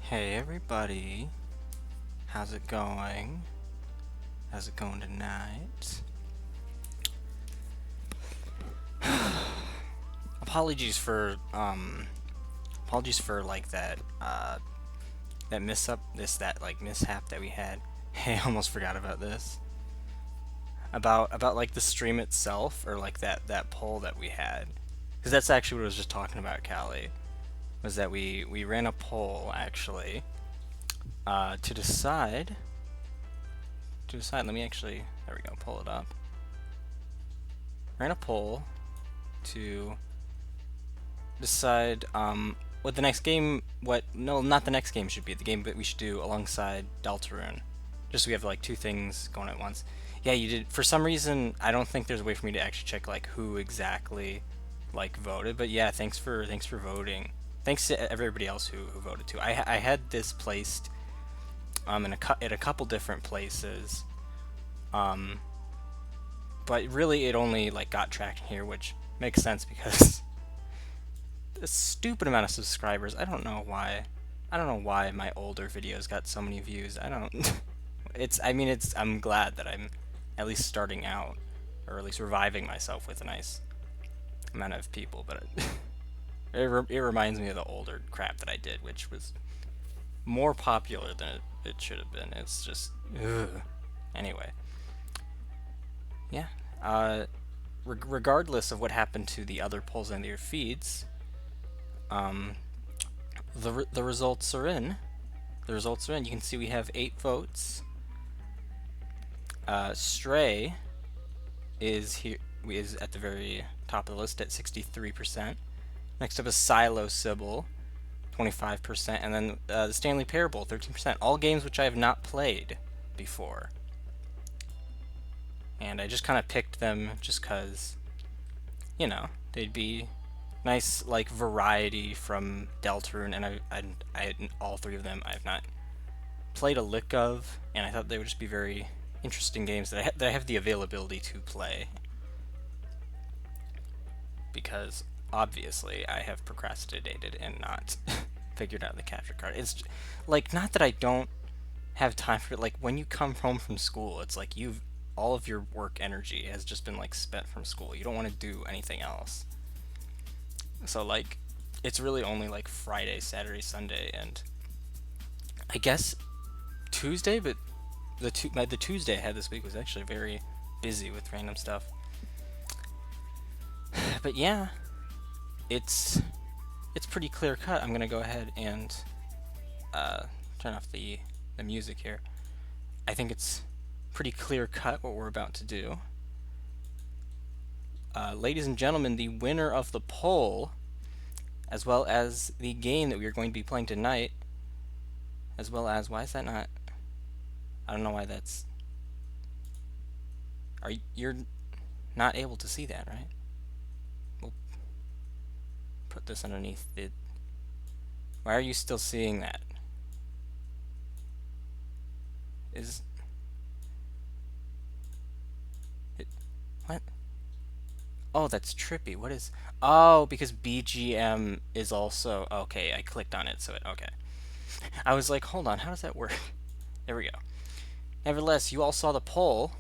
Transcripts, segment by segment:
Hey everybody, how's it going? How's it going tonight? Apologies for like that mishap that we had. Hey, I almost forgot about this. About like the stream itself, or like that poll that we had. Because that's actually what I was just talking about, Callie. Was that we ran a poll actually to decide. Let me actually, there we go, pull it up. Ran a poll to decide what the next game, no, not the next game should be, the game that we should do alongside Deltarune. Just so we have like two things going at once. Yeah, you did. For some reason, I don't think there's a way for me to actually check like who exactly like voted, but yeah, thanks for voting. Thanks to everybody else who voted too. I had this placed at a couple different places, but really it only like got tracked here, which makes sense because a stupid amount of subscribers. I don't know why. I don't know why my older videos got so many views. I don't. I'm glad that I'm at least starting out, or at least reviving myself with a nice amount of people. But it reminds me of the older crap that I did, which was more popular than it should have been. It's just, ugh. Anyway, yeah. Regardless of what happened to the other polls and their feeds, the results are in. The results are in. You can see we have 8 votes. Stray is at the very top of the list at 63%. Next up is Silo Sybil, 25%, and then the Stanley Parable, 13%. All games which I have not played before. And I just kind of picked them just because, you know, they'd be nice, like, variety from Deltarune, and I all 3 of them I have not played a lick of, and I thought they would just be very interesting games that I have the availability to play. Because, obviously, I have procrastinated and not figured out the capture card. It's, like, not that I don't have time for it. Like, when you come home from school, it's like all of your work energy has just been, like, spent from school. You don't want to do anything else. So, like, it's really only, like, Friday, Saturday, Sunday, and I guess Tuesday, but the Tuesday I had this week was actually very busy with random stuff. But yeah, it's pretty clear cut. I'm gonna go ahead and turn off the music here. I think it's pretty clear cut what we're about to do. Ladies and gentlemen, the winner of the poll, as well as the game that we are going to be playing tonight, as well as, why is that not? I don't know why that's. You're not able to see that, right? We'll put this underneath it. Why are you still seeing that? What? Oh, that's trippy. What is? Oh, because BGM is also okay. I clicked on it, so okay. I was like, hold on, how does that work? There we go. Nevertheless, you all saw the poll.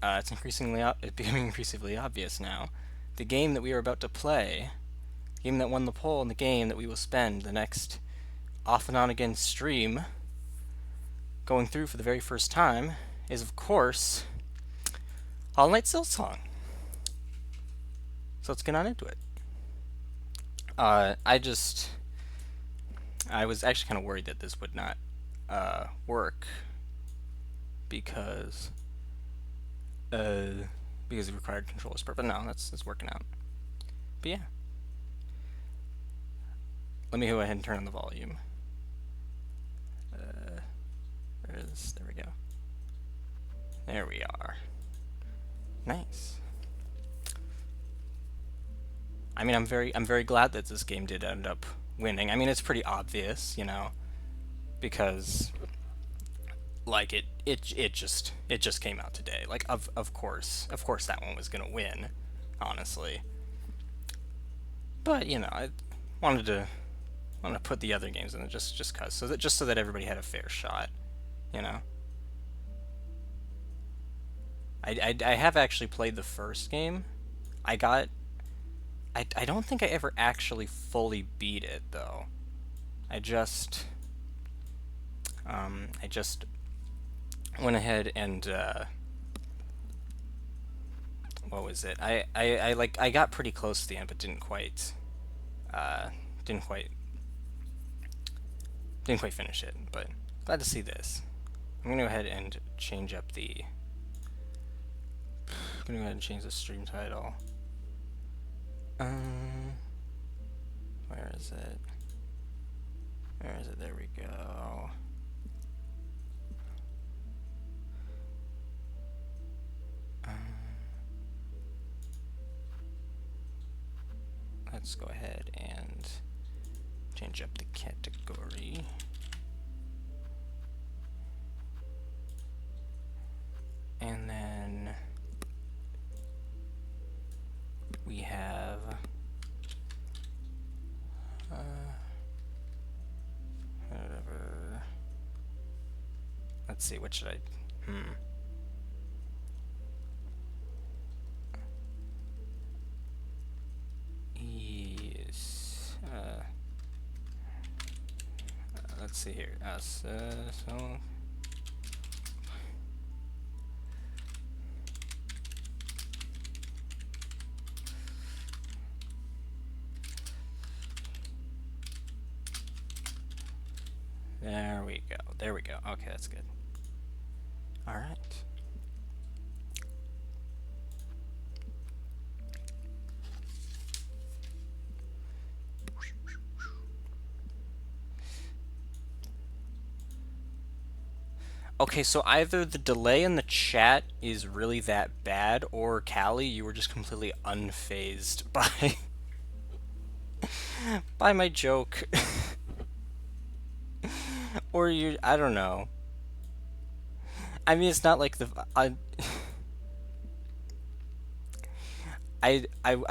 It's becoming increasingly obvious now. The game that we are about to play, the game that won the poll, and the game that we will spend the next off and on again stream going through for the very first time is, of course, Hollow Knight Silksong. So let's get on into it. I was actually kind of worried that this would not work because it required controller support, but no, that's working out. But yeah, let me go ahead and turn on the volume. There we go. There we are. Nice. I mean, I'm very glad that this game did end up winning. I mean, it's pretty obvious, you know, because like it just came out today. Like of course that one was gonna win, honestly. But you know, I wanted to I'm gonna put the other games in it just cause, so that everybody had a fair shot, you know. I have actually played the first game. I got I don't think I ever actually fully beat it though. I just I just went ahead and what was it? I got pretty close to the end, but uh, didn't quite didn't quite finish it. But glad to see this. I'm gonna go ahead and change up the. I'm gonna go ahead and change the stream title. Where is it? Where is it? There we go. Let's go ahead and change up the category. And then we have whatever. Let's see, what should I Yes. Let's see here. So there we go. There we go. Okay, that's good. All right. Okay, so either the delay in the chat is really that bad, or Callie, you were just completely unfazed by by my joke. Or you, I don't know. I mean, it's not like I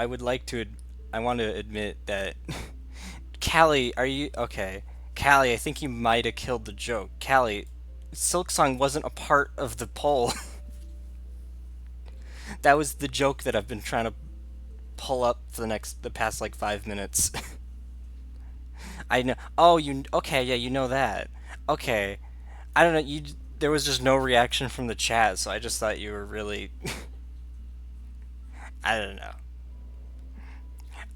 would like to I want to admit that Callie, are you okay? Callie, I think you might have killed the joke. Callie, Silksong wasn't a part of the poll. That was the joke that I've been trying to pull up for the past like 5 minutes. I know. Oh, you okay? Yeah, you know that. Okay. I don't know. There was just no reaction from the chat, so I just thought you were really. I don't know.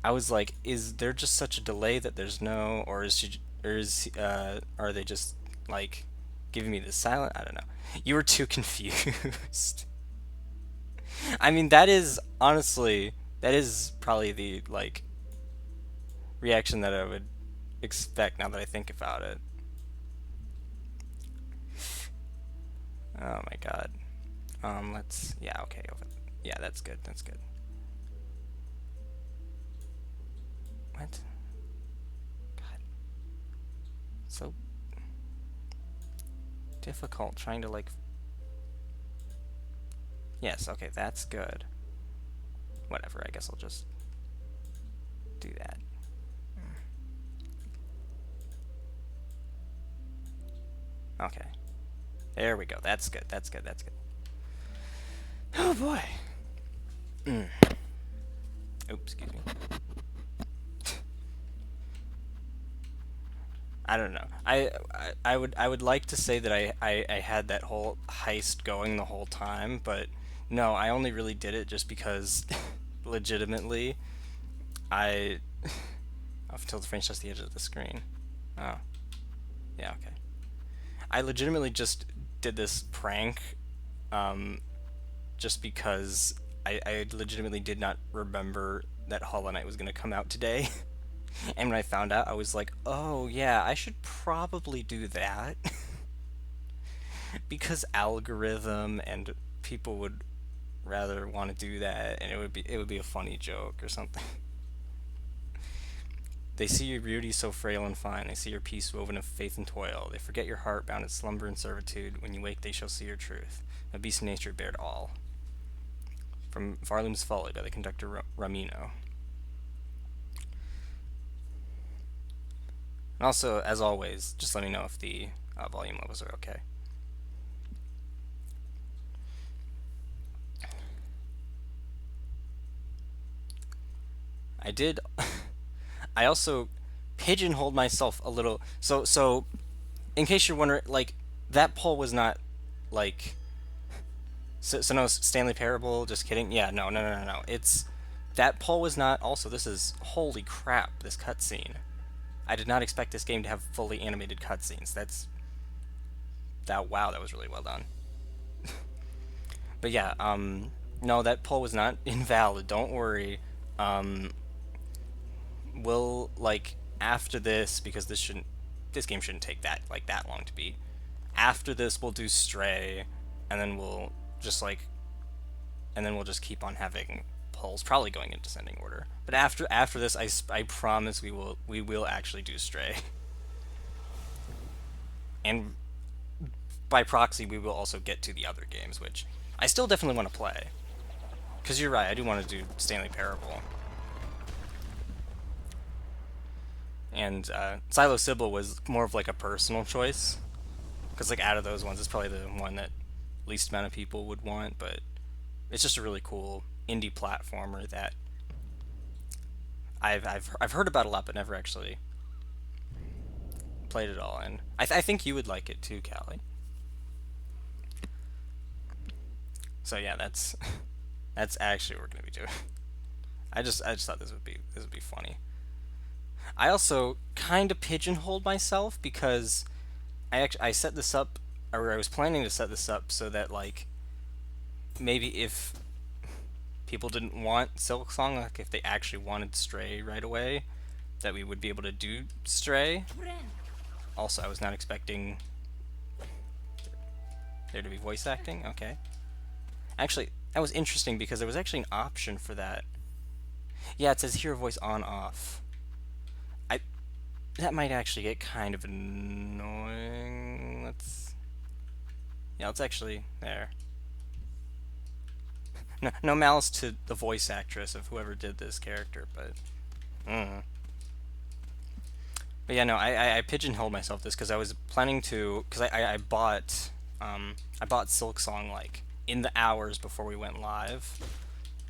I was like, is there just such a delay that there's no, or is she, or is are they just like giving me the silent? I don't know. You were too confused. I mean, that is honestly, that is probably the like reaction that I would expect now that I think about it. Oh my god. Yeah, okay. Yeah, that's good. That's good. What? God. So difficult trying to like. Yes, okay, that's good. Whatever, I guess I'll just do that. Okay. There we go. That's good. That's good. That's good. Oh boy. Oops, excuse me. I don't know. I would like to say that I had that whole heist going the whole time, but no, I only really did it just because legitimately I I've tilted French just the edge of the screen. Oh. Yeah, okay. I legitimately just did this prank just because I legitimately did not remember that Hollow Knight was going to come out today. And when I found out, I was like, oh yeah, I should probably do that. Because algorithm and people would rather want to do that, and it would be a funny joke or something. They see your beauty so frail and fine, they see your peace woven of faith and toil. They forget your heart bound in slumber and servitude. When you wake, they shall see your truth. A beast of nature bared all. From Varloom's Folly by the conductor Ramino. And also, as always, just let me know if the volume levels are okay. I did. I also pigeonholed myself a little. So in case you're wondering, like that poll was not like so no Stanley Parable. Just kidding. Yeah, no. It's that poll was not. Also, this is holy crap. This cutscene. I did not expect this game to have fully animated cutscenes. That wow, that was really well done. But yeah, no, that poll was not invalid. Don't worry. Um, we'll like after this because this game shouldn't take that long to beat. After this, we'll do Stray, and then just like we'll just keep on having polls, probably going in descending order. But after this, I promise we will actually do Stray, and by proxy, we will also get to the other games, which I still definitely want to play. Because you're right, I do want to do Stanley Parable. And Silo Sybil was more of like a personal choice. Because like out of those ones, it's probably the one that least amount of people would want. But it's just a really cool indie platformer that I've heard about a lot, but never actually played it all. And I think you would like it too, Callie. So yeah, that's actually what we're gonna be doing. I just thought this would be funny. I also kind of pigeonholed myself because I set this up, or I was planning to set this up so that like maybe if people didn't want Silksong, like if they actually wanted Stray right away, that we would be able to do Stray. Also, I was not expecting there to be voice acting. Okay, actually, that was interesting because there was actually an option for that. Yeah, it says hear voice on off. I that might actually get kind of annoying. Let's actually there. No malice to the voice actress of whoever did this character, but. But yeah, no, I pigeonholed myself this because I was planning to because I bought Silksong like in the hours before we went live.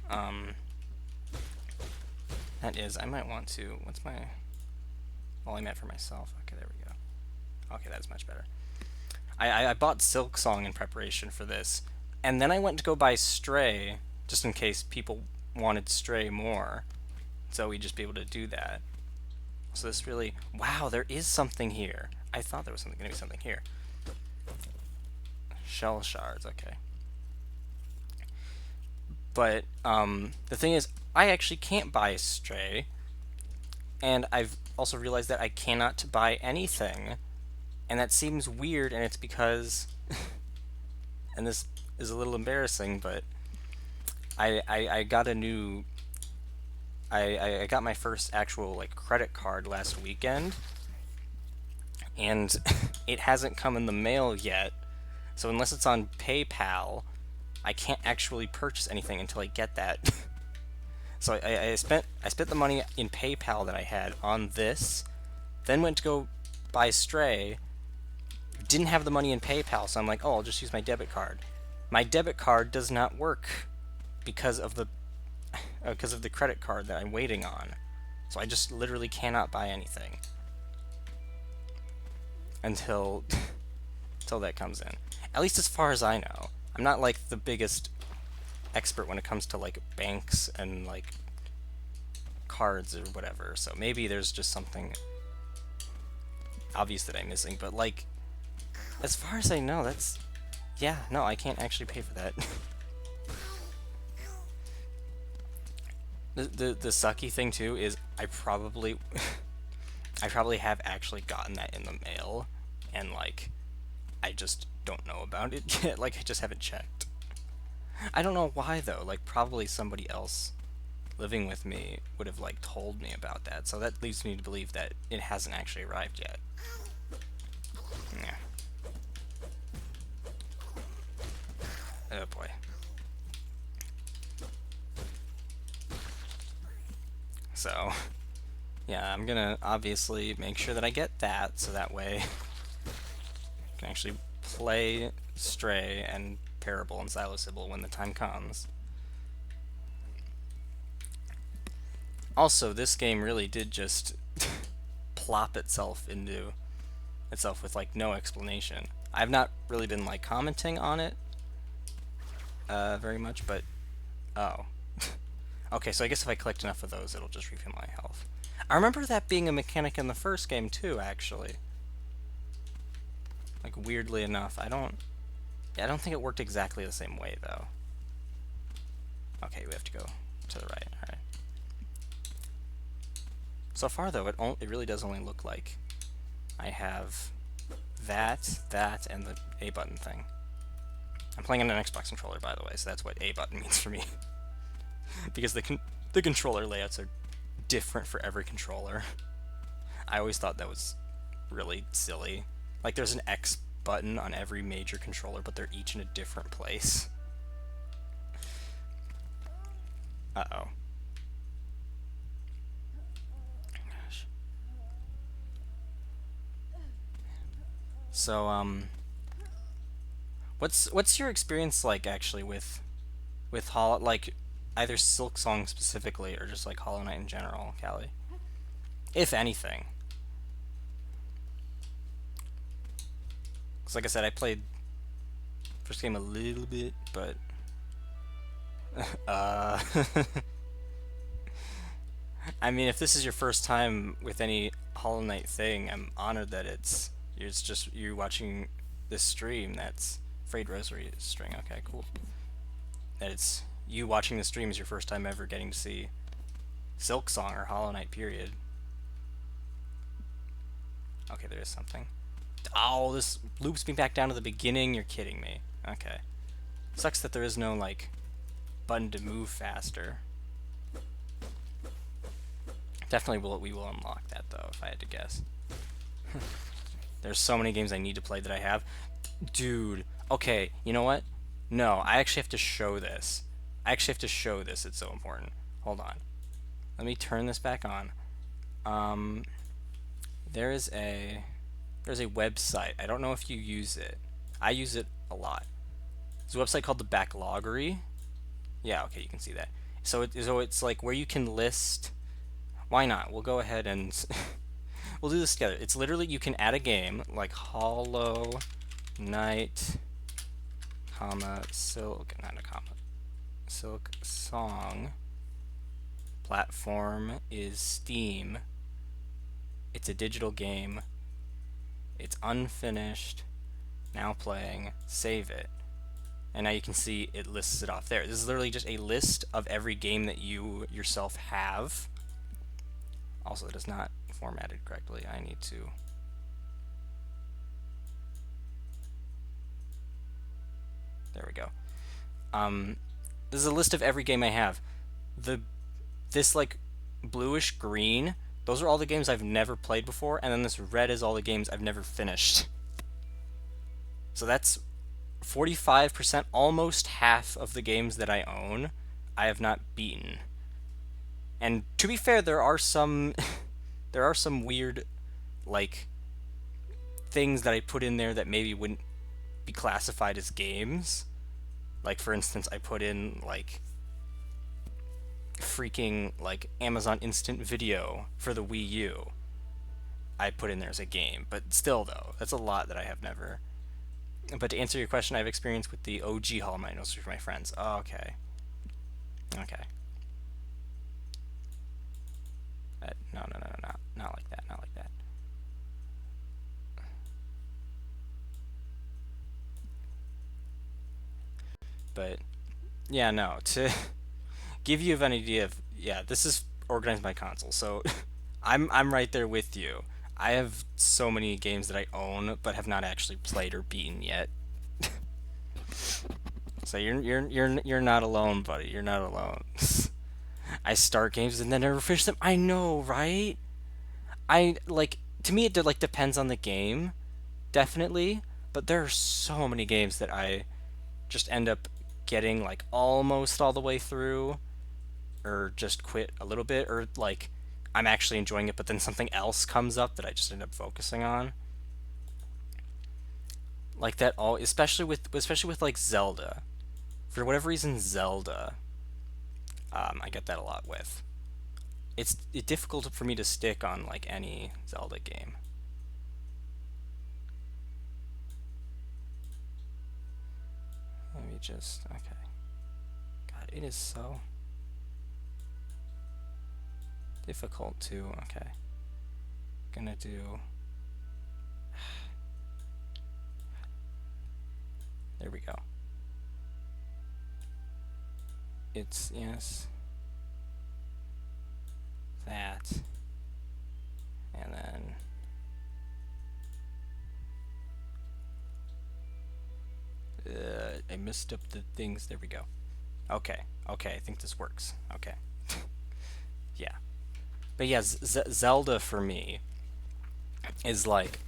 Um, that is, I might want to. What's my volume at for myself? Okay, there we go. Okay, that's much better. I bought Silksong in preparation for this, and then I went to go buy Stray just in case people wanted Stray more, so we'd just be able to do that. So this really, wow, there is something here. I thought there was going to be something here. Shell shards, okay. But the thing is, I actually can't buy Stray, and I've also realized that I cannot buy anything, and that seems weird, and it's because, and this is a little embarrassing, but I got a new, I got my first actual like credit card last weekend, and it hasn't come in the mail yet. So unless it's on PayPal, I can't actually purchase anything until I get that. So I spent the money in PayPal that I had on this, then went to go buy Stray, didn't have the money in PayPal, so I'm like, oh, I'll just use my debit card. My debit card does not work because of the credit card that I'm waiting on. So I just literally cannot buy anything until that comes in. At least as far as I know. I'm not like the biggest expert when it comes to like banks and like cards or whatever. So maybe there's just something obvious that I'm missing, but like as far as I know, yeah, no, I can't actually pay for that. The sucky thing too is I probably have actually gotten that in the mail, and like I just don't know about it yet. Like I just haven't checked. I don't know why though. Like probably somebody else living with me would have like told me about that. So that leads me to believe that it hasn't actually arrived yet. Yeah. Oh boy. So Yeah, I'm gonna obviously make sure that I get that, so that way I can actually play Stray and Parable and Silo Sybil when the time comes. Also, this game really did just plop itself into itself with like no explanation. I've not really been like commenting on it very much, but oh. Okay, so I guess if I collect enough of those, it'll just refill my health. I remember that being a mechanic in the first game too, actually. Like weirdly enough, I don't think it worked exactly the same way though. Okay, we have to go to the right. All right. So far though, it really does only look like I have that, and the A button thing. I'm playing on an Xbox controller, by the way, so that's what A button means for me. Because the controller layouts are different for every controller. I always thought that was really silly. Like there's an X button on every major controller, but they're each in a different place. Uh-oh. Gosh. So, what's your experience like actually with like either Silksong specifically or just like Hollow Knight in general, Callie? If anything. Because like I said, I played first game a little bit, but uh I mean, if this is your first time with any Hollow Knight thing, I'm honored that it's just you watching this stream. That's Frayed Rosary string. Okay, cool. That it's you watching the stream is your first time ever getting to see Silksong or Hollow Knight. Period. Okay, there is something. Oh, this loops me back down to the beginning. You're kidding me. Okay. Sucks that there is no like button to move faster. Definitely we will unlock that though, if I had to guess. There's so many games I need to play that I have. Dude, okay, you know what? No, I actually have to show this. I actually have to show this, it's so important. Hold on. Let me turn this back on. Um, there's a website. I don't know if you use it. I use it a lot. There's a website called the Backloggery. Yeah, okay, you can see that. So it's like where you can list. Why not? We'll go ahead and we'll do this together. It's literally you can add a game like Hollow Knight, Silksong. Platform is Steam. It's a digital game. It's unfinished. Now playing. Save it. And now you can see it lists it off there. This is literally just a list of every game that you yourself have. Also, it is not formatted correctly. I need to... There we go. This is a list of every game I have. This like bluish green, those are all the games I've never played before, and then this red is all the games I've never finished. So that's 45%, almost half of the games that I own, I have not beaten. And to be fair, there are some there are some weird like things that I put in there that maybe wouldn't be classified as games. Like for instance, I put in like freaking like Amazon Instant Video for the Wii U. I put in there as a game, but still though, that's a lot that I have never. But to answer your question, I have experience with the OG Hollow Knight, those are for my friends. Oh, okay. Okay. No, no, no, no, no, not like that, not like that. But yeah, no, to give you an idea of, yeah, this is organized by console, so I'm right there with you. I have so many games that I own but have not actually played or beaten yet. So you're not alone, buddy. You're not alone. I start games and then never finish them. I know, right? I like to me it like depends on the game, definitely, but there are so many games that I just end up getting like almost all the way through or just quit a little bit or like I'm actually enjoying it, but then something else comes up that I just end up focusing on. Like that all, especially with like Zelda. For whatever reason, Zelda, I get that a lot with. It's difficult for me to stick on like any Zelda game. Let me just okay. God, it is so difficult to okay. Gonna do. There we go. It's yes. That. And then I messed up the things. There we go. Okay. Okay, I think this works. Okay. Yeah. But yeah, Zelda for me is like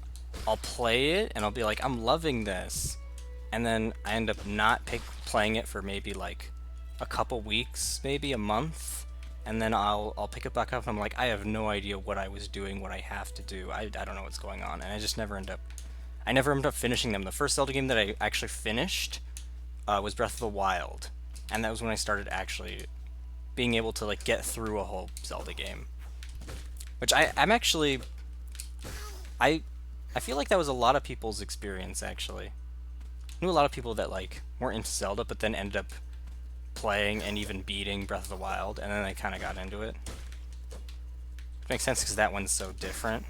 I'll play it and I'll be like I'm loving this, and then I end up not playing it for maybe like a couple weeks, maybe a month, and then I'll pick it back up and I'm like I have no idea what I was doing, what I have to do. I don't know what's going on, and I never end up finishing them. The first Zelda game that I actually finished was Breath of the Wild, and that was when I started actually being able to like get through a whole Zelda game, which I'm actually I I feel like that was a lot of people's experience actually. I knew a lot of people that like weren't into Zelda but then ended up playing and even beating Breath of the Wild, and then they kind of got into it. Which makes sense because that one's so different,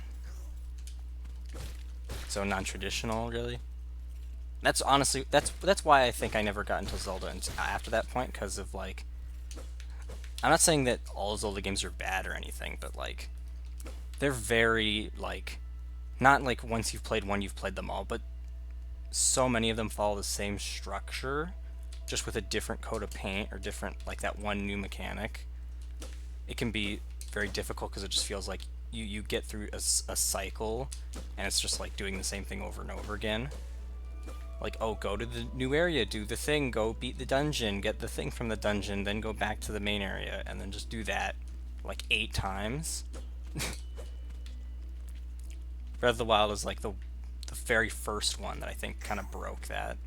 so non-traditional, really. That's honestly that's why I think I never got into Zelda after that point, because of like I'm not saying that all Zelda games are bad or anything, but like they're very like not like once you've played one you've played them all, but so many of them follow the same structure, just with a different coat of paint or different like that one new mechanic. It can be very difficult because it just feels like you get through a cycle and it's just like doing the same thing over and over again. Like, oh, go to the new area, do the thing, go beat the dungeon, get the thing from the dungeon, then go back to the main area, and then just do that like 8 times. Breath of the Wild is like the very first one that I think kind of broke that.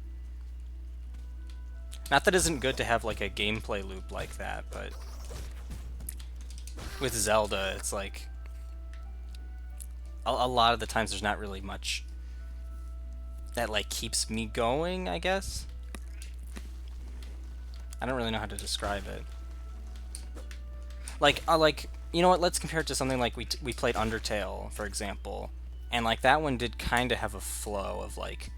Not that it isn't good to have like a gameplay loop like that, but with Zelda, it's like a lot of the times there's not really much that like keeps me going, I guess. I don't really know how to describe it. Like you know what? Let's compare it to something like we played Undertale, for example, and like that one did kind of have a flow of like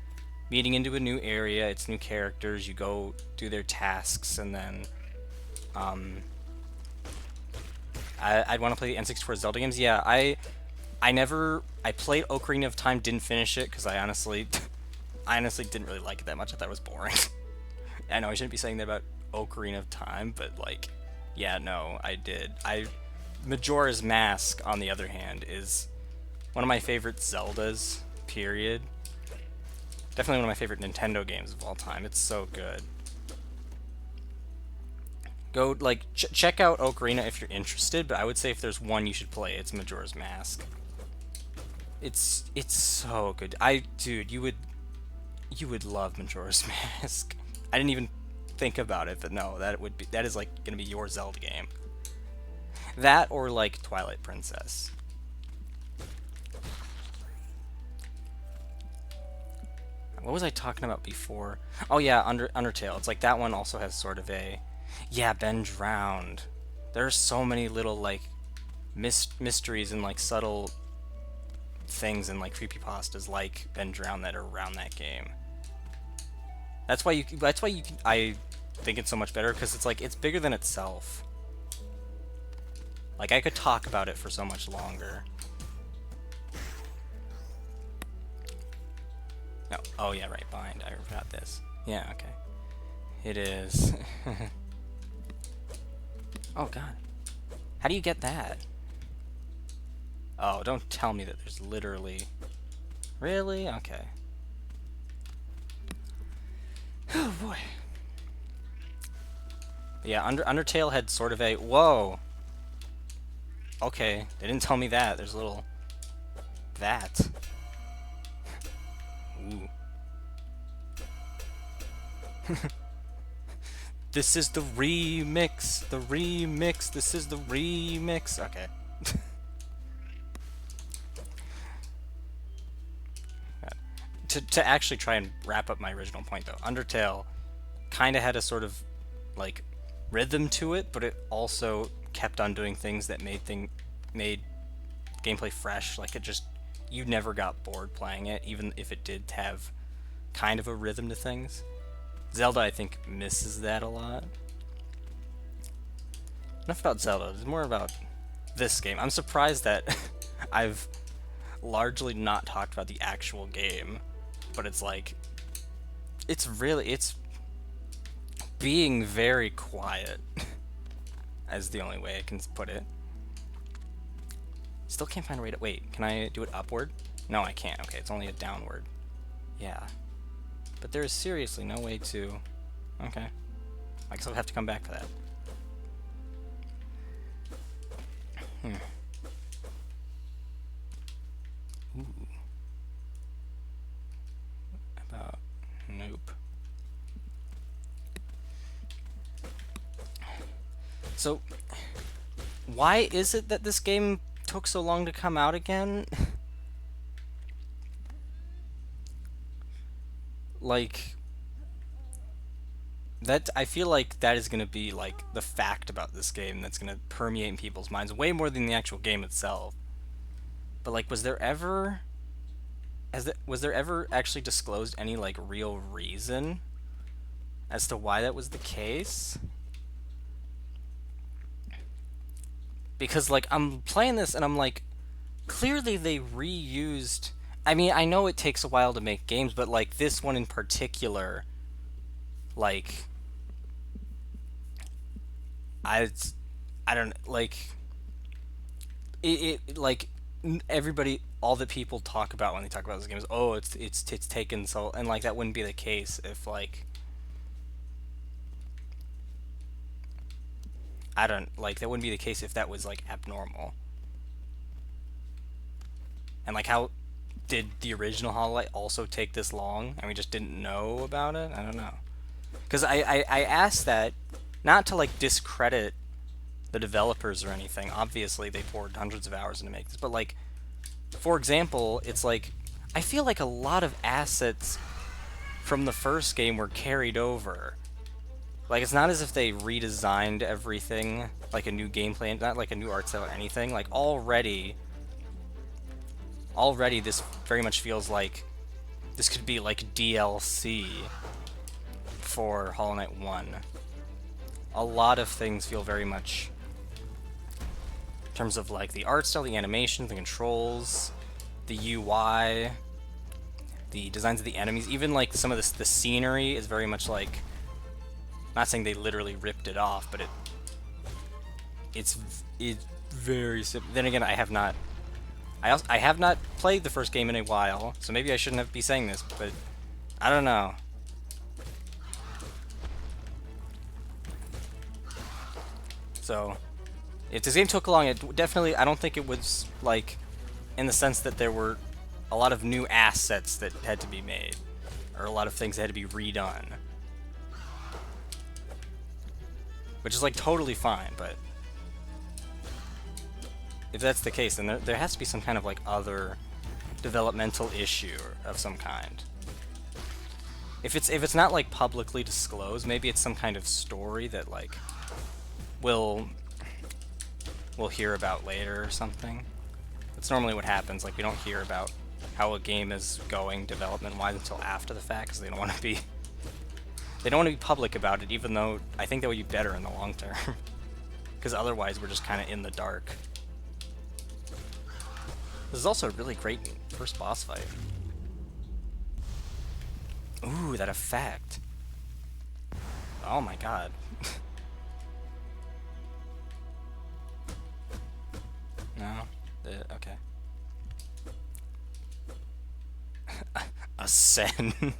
meeting into a new area, it's new characters, you go do their tasks, and then I'd want to play the N64 Zelda games. Yeah, I played Ocarina of Time, didn't finish it because I honestly didn't really like it that much. I thought it was boring. I know I shouldn't be saying that about Ocarina of Time, but like, yeah, no, I did. Majora's Mask, on the other hand, is one of my favorite Zeldas, period. Definitely one of my favorite Nintendo games of all time. It's so good. Go, like, check out Ocarina if you're interested, but I would say if there's one you should play, it's Majora's Mask. It's so good. Dude, you would love Majora's Mask. I didn't even think about it, but no, that is like gonna be your Zelda game. That or like Twilight Princess. What was I talking about before? Oh yeah, Undertale. It's like that one also has sort of a yeah, Ben drowned. There's so many little like mysteries and like subtle things and like creepypastas like Ben drowned that are around that game. That's why I think it's so much better, because it's like it's bigger than itself. Like I could talk about it for so much longer. No. Oh yeah, right, bind. I forgot this. Yeah, okay. It is. Oh god. How do you get that? Oh, don't tell me that there's literally... Really? Okay. Oh boy. Yeah, Undertale had sort of a... Whoa! Okay, they didn't tell me that. There's a little... that. Ooh. This is the remix! The remix! This is the remix! Okay. To actually try and wrap up my original point, though, Undertale kind of had a sort of, like, rhythm to it, but it also kept on doing things that made gameplay fresh. Like, it just... you never got bored playing it, even if it did have kind of a rhythm to things. Zelda, I think, misses that a lot. Enough about Zelda. It's more about this game. I'm surprised that I've largely not talked about the actual game, but it's like... it's being very quiet, as the only way I can put it. Still can't find a way to... wait, can I do it upward? No, I can't. Okay, it's only a downward. Yeah. But there is seriously no way to... okay. I guess I'll have to come back to that. Ooh. About... nope. So, why is it that this game took so long to come out again? Like, that, I feel like that is going to be, like, the fact about this game that's going to permeate in people's minds way more than the actual game itself. But, like, was there ever actually disclosed any, like, real reason as to why that was the case? Because, like, I'm playing this and I'm like, clearly they reused... I mean, I know it takes a while to make games, but, like, this one in particular, like, I don't, like, like, everybody, all the people talk about when they talk about this game is, oh, it's taken so... and, like, that wouldn't be the case if, like... I don't, like, that wouldn't be the case if that was, like, abnormal. And, like, how did the original Hollow Knight also take this long, and we just didn't know about it? I don't know. Because I asked that, not to, like, discredit the developers or anything. Obviously, they poured hundreds of hours into make this. But, like, for example, it's like, I feel like a lot of assets from the first game were carried over. Like, it's not as if they redesigned everything, like a new gameplay, not like a new art style or anything. Like, already this very much feels like this could be like DLC for Hollow Knight 1. A lot of things feel very much, in terms of like the art style, the animation, the controls, the UI, the designs of the enemies, even like some of the scenery is very much like, not saying they literally ripped it off, but it's very simple. Then again, I have not played the first game in a while, so maybe I shouldn't be saying this, but I don't know. So, if this game took long, it definitely, I don't think it was, like, in the sense that there were a lot of new assets that had to be made, or a lot of things that had to be redone. Which is, like, totally fine, but if that's the case, then there has to be some kind of, like, other developmental issue of some kind. If it's not, like, publicly disclosed, maybe it's some kind of story that, like, we'll hear about later or something. That's normally what happens. Like, we don't hear about how a game is going development-wise until after the fact, because they don't want to be public about it, even though I think that would be better in the long term. Because otherwise we're just kind of in the dark. This is also a really great first boss fight. Ooh, that effect. Oh my god. No? Okay. Ascend. I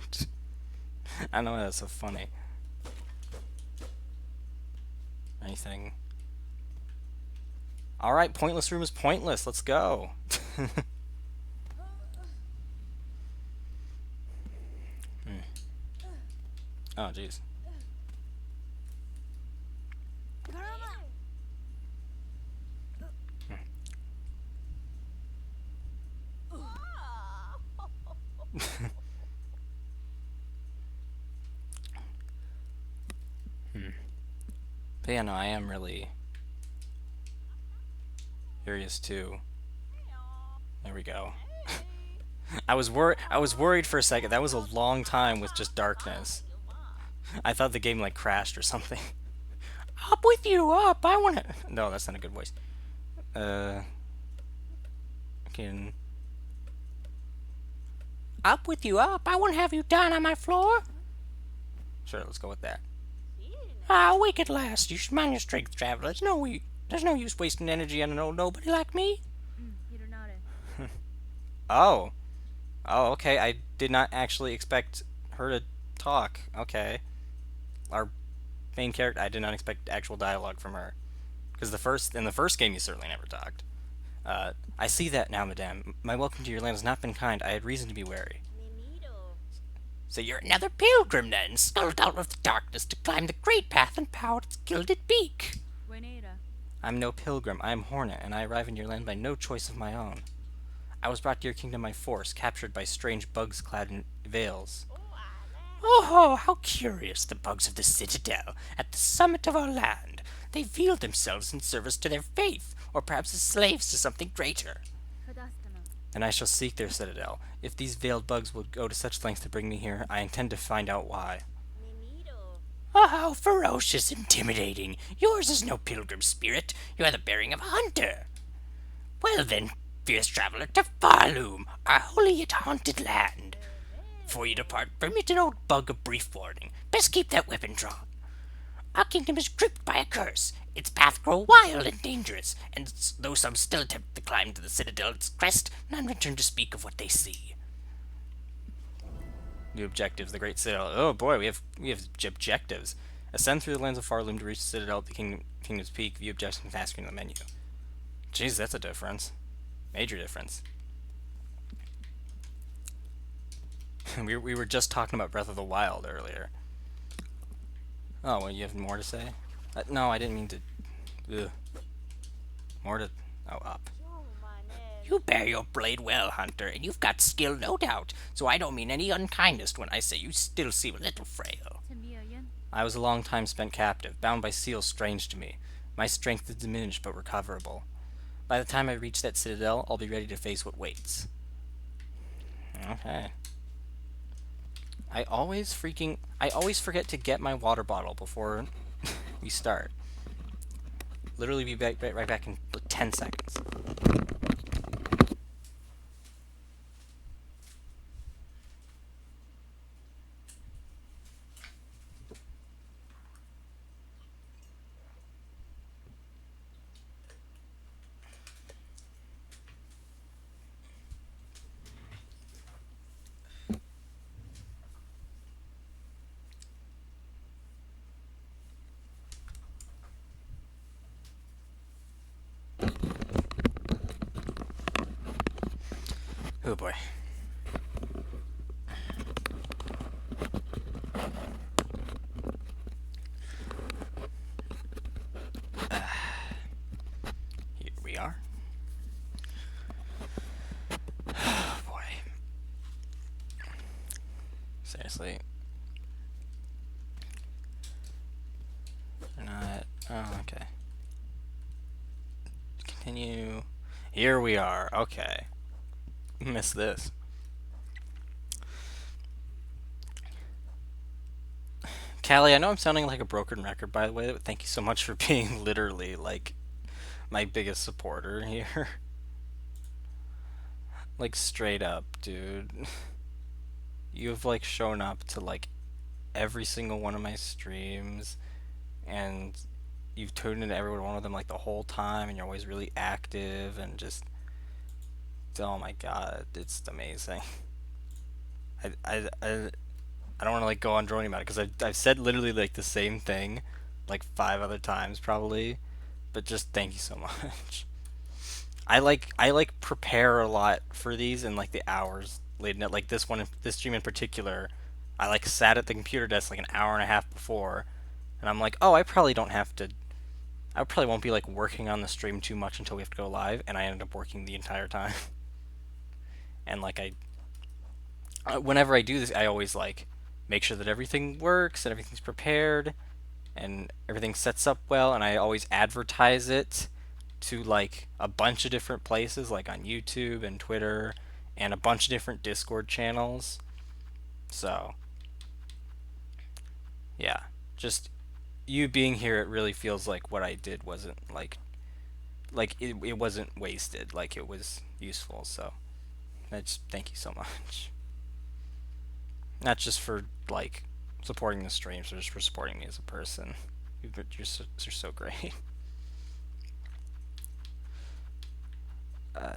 don't know why that's so funny. Anything? All right, pointless room is pointless. Let's go. Oh, jeez. But yeah, no, I am really curious too. There we go. I was worried for a second. That was a long time with just darkness. I thought the game like crashed or something. Up with you, up! I wanna. No, that's not a good voice. Uh, can. Up with you, up! I wanna have you down on my floor. Sure, let's go with that. Ah, awake at last. You should mind your strength, traveler. There's no use wasting energy on an old nobody like me. Oh. Oh, okay. I did not actually expect her to talk. Okay. Our main character, I did not expect actual dialogue from her. Because in the first game, you certainly never talked. I see that now, madame. My welcome to your land has not been kind. I had reason to be wary. So you're another pilgrim, then, sculled out of the darkness to climb the great path and power its gilded peak. I'm no pilgrim. I am Hornet, and I arrive in your land by no choice of my own. I was brought to your kingdom by force, captured by strange bugs clad in veils. Oh, how curious, the bugs of the citadel, at the summit of our land. They veiled themselves in service to their faith, or perhaps as slaves to something greater. And I shall seek their citadel. If these veiled bugs will go to such lengths to bring me here, I intend to find out why. Oh, how ferocious, intimidating. Yours is no pilgrim spirit. You are the bearing of a hunter. Well then, fierce traveler, to Farloom, our holy yet haunted land. Before you depart, permit an old bug a brief warning. Best keep that weapon drawn. Our kingdom is gripped by a curse. Its paths grow wild and dangerous, and though some still attempt to climb to the citadel's crest, none return to speak of what they see. New objectives: the Great Citadel. Oh boy, we have objectives. Ascend through the lands of Farloom to reach the Citadel at the Kingdom's Peak. View objectives faster in the menu. Jeez, that's a difference. Major difference. we were just talking about Breath of the Wild earlier. Oh, well, you have more to say? No, I didn't mean to. Ugh. More to. Oh, up. You bear your blade well, Hunter, and you've got skill, no doubt, so I don't mean any unkindness when I say you still seem a little frail. I was a long time spent captive, bound by seals strange to me. My strength is diminished but recoverable. By the time I reach that citadel, I'll be ready to face what waits. Okay. I always forget to get my water bottle before we start. Literally be right back in 10 seconds. Oh boy. Here we are. Oh boy. Seriously. They're not. Oh, okay. Continue. Here we are. Okay. Missed this. Callie, I know I'm sounding like a broken record, by the way, but thank you so much for being literally, like, my biggest supporter here. Like, straight up, dude. You have, like, shown up to, like, every single one of my streams, and you've tuned into every one of them, like, the whole time, and you're always really active, and just... Oh my god, it's amazing. I don't want to like go on droning about it because I've said literally like the same thing like 5 other times probably, but just thank you so much. I prepare a lot for these and like the hours leading up. Like this stream in particular, I like sat at the computer desk like an hour and a half before, and I'm like, oh, I probably don't have to. I probably won't be like working on the stream too much until we have to go live, and I ended up working the entire time. And like whenever I do this, I always like make sure that everything works and everything's prepared and everything sets up well, and I always advertise it to like a bunch of different places, like on YouTube and Twitter, and a bunch of different Discord channels. So, yeah, just you being here, it really feels like what I did wasn't it wasn't wasted. Like it was useful. So, I just thank you so much. Not just for like supporting the streams, but just for supporting me as a person. You're so great.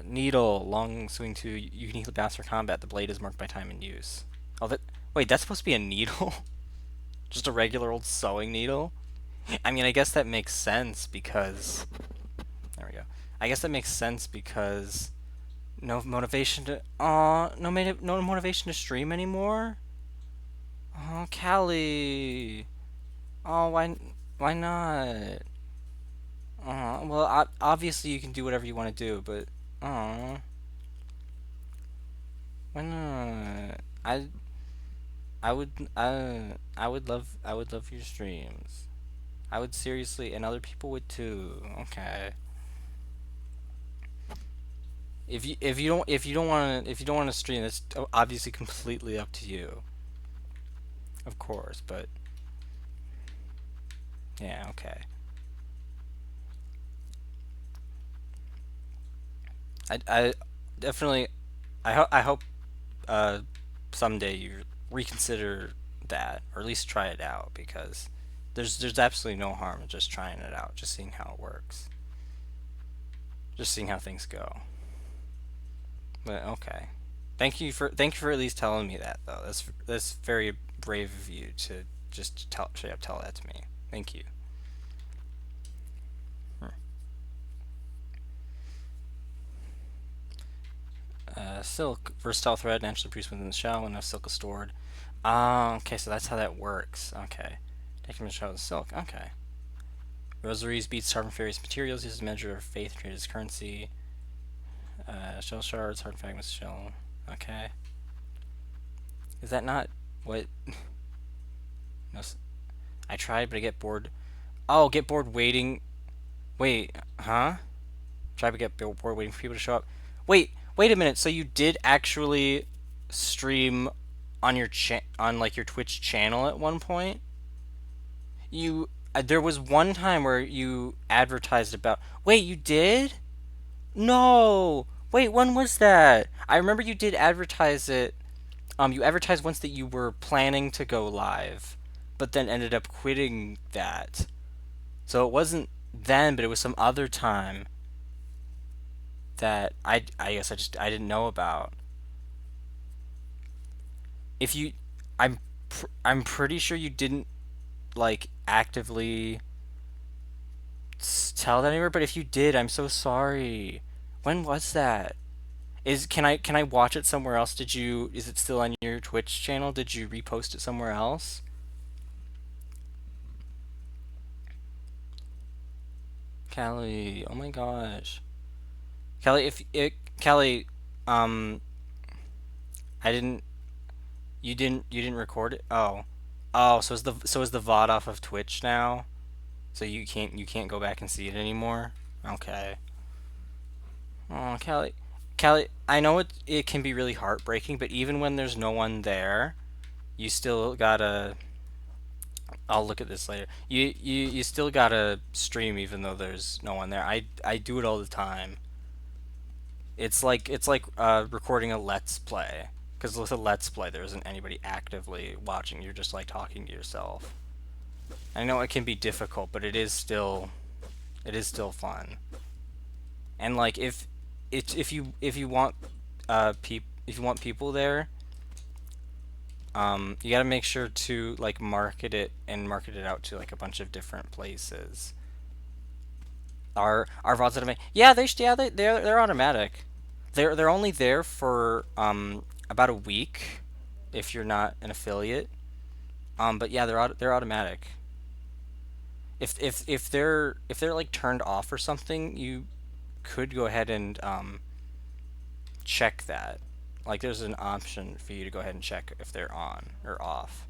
Needle, long swing to uniquely balanced for combat. The blade is marked by time and use. Oh, that. Wait, that's supposed to be a needle? Just a regular old sewing needle? I mean, I guess that makes sense because. There we go. I guess that makes sense because. No motivation to. No motivation to stream anymore? Oh, Callie. Oh, why not? Well, obviously you can do whatever you want to do, but. Oh, why not? I would love your streams. I would seriously, and other people would too. Okay. If you don't want to stream, that's obviously completely up to you. Of course, but yeah, okay. I definitely I hope uh someday you reconsider that, or at least try it out, because there's absolutely no harm in just trying it out, just seeing how it works, just seeing how things go. But okay, thank you for at least telling me that though. That's very brave of you to just straight up tell that to me. Thank you. Hmm. Silk, versatile thread, naturally produced within the shell, enough silk is stored. Okay, so that's how that works. Okay. Taking the shell of silk. Okay. Rosaries, beads, carved from various materials, uses a measure of faith, traded as currency. Shell shards, hard fragments, shell. Okay. Is that not what? No, I tried, but I get bored. Oh, get bored waiting. Wait, huh? Try to get bored waiting for people to show up. Wait a minute. So you did actually stream on on like your Twitch channel at one point? You there was one time where you advertised about. Wait, you did? No. Wait, when was that? I remember you did advertise it. You advertised once that you were planning to go live, but then ended up quitting that. So it wasn't then, but it was some other time that I guess I didn't know about. If you I'm pretty sure you didn't like actively tell that anywhere, but if you did, I'm so sorry. When was that? Can I watch it somewhere else? Is it still on your Twitch channel? Did you repost it somewhere else? Callie, oh my gosh. Callie, if it Callie, um I didn't you didn't record it? Oh. Oh, so is the VOD off of Twitch now? So you can't go back and see it anymore? Okay. Oh, Callie, I know it can be really heartbreaking, but even when there's no one there, you still gotta. I'll look at this later. You still gotta stream even though there's no one there. I do it all the time. It's like recording a let's play. Because with a let's play, there isn't anybody actively watching. You're just like talking to yourself. I know it can be difficult, but it is still fun. And like if you want if you want people there, you got to make sure to like market it and market it out to like a bunch of different places. Our VODs automatic? Yeah, they're automatic. They're only there for about a week if you're not an affiliate. But yeah, they're automatic. If they're like turned off or something, you could go ahead and check that. Like there's an option for you to go ahead and check if they're on or off.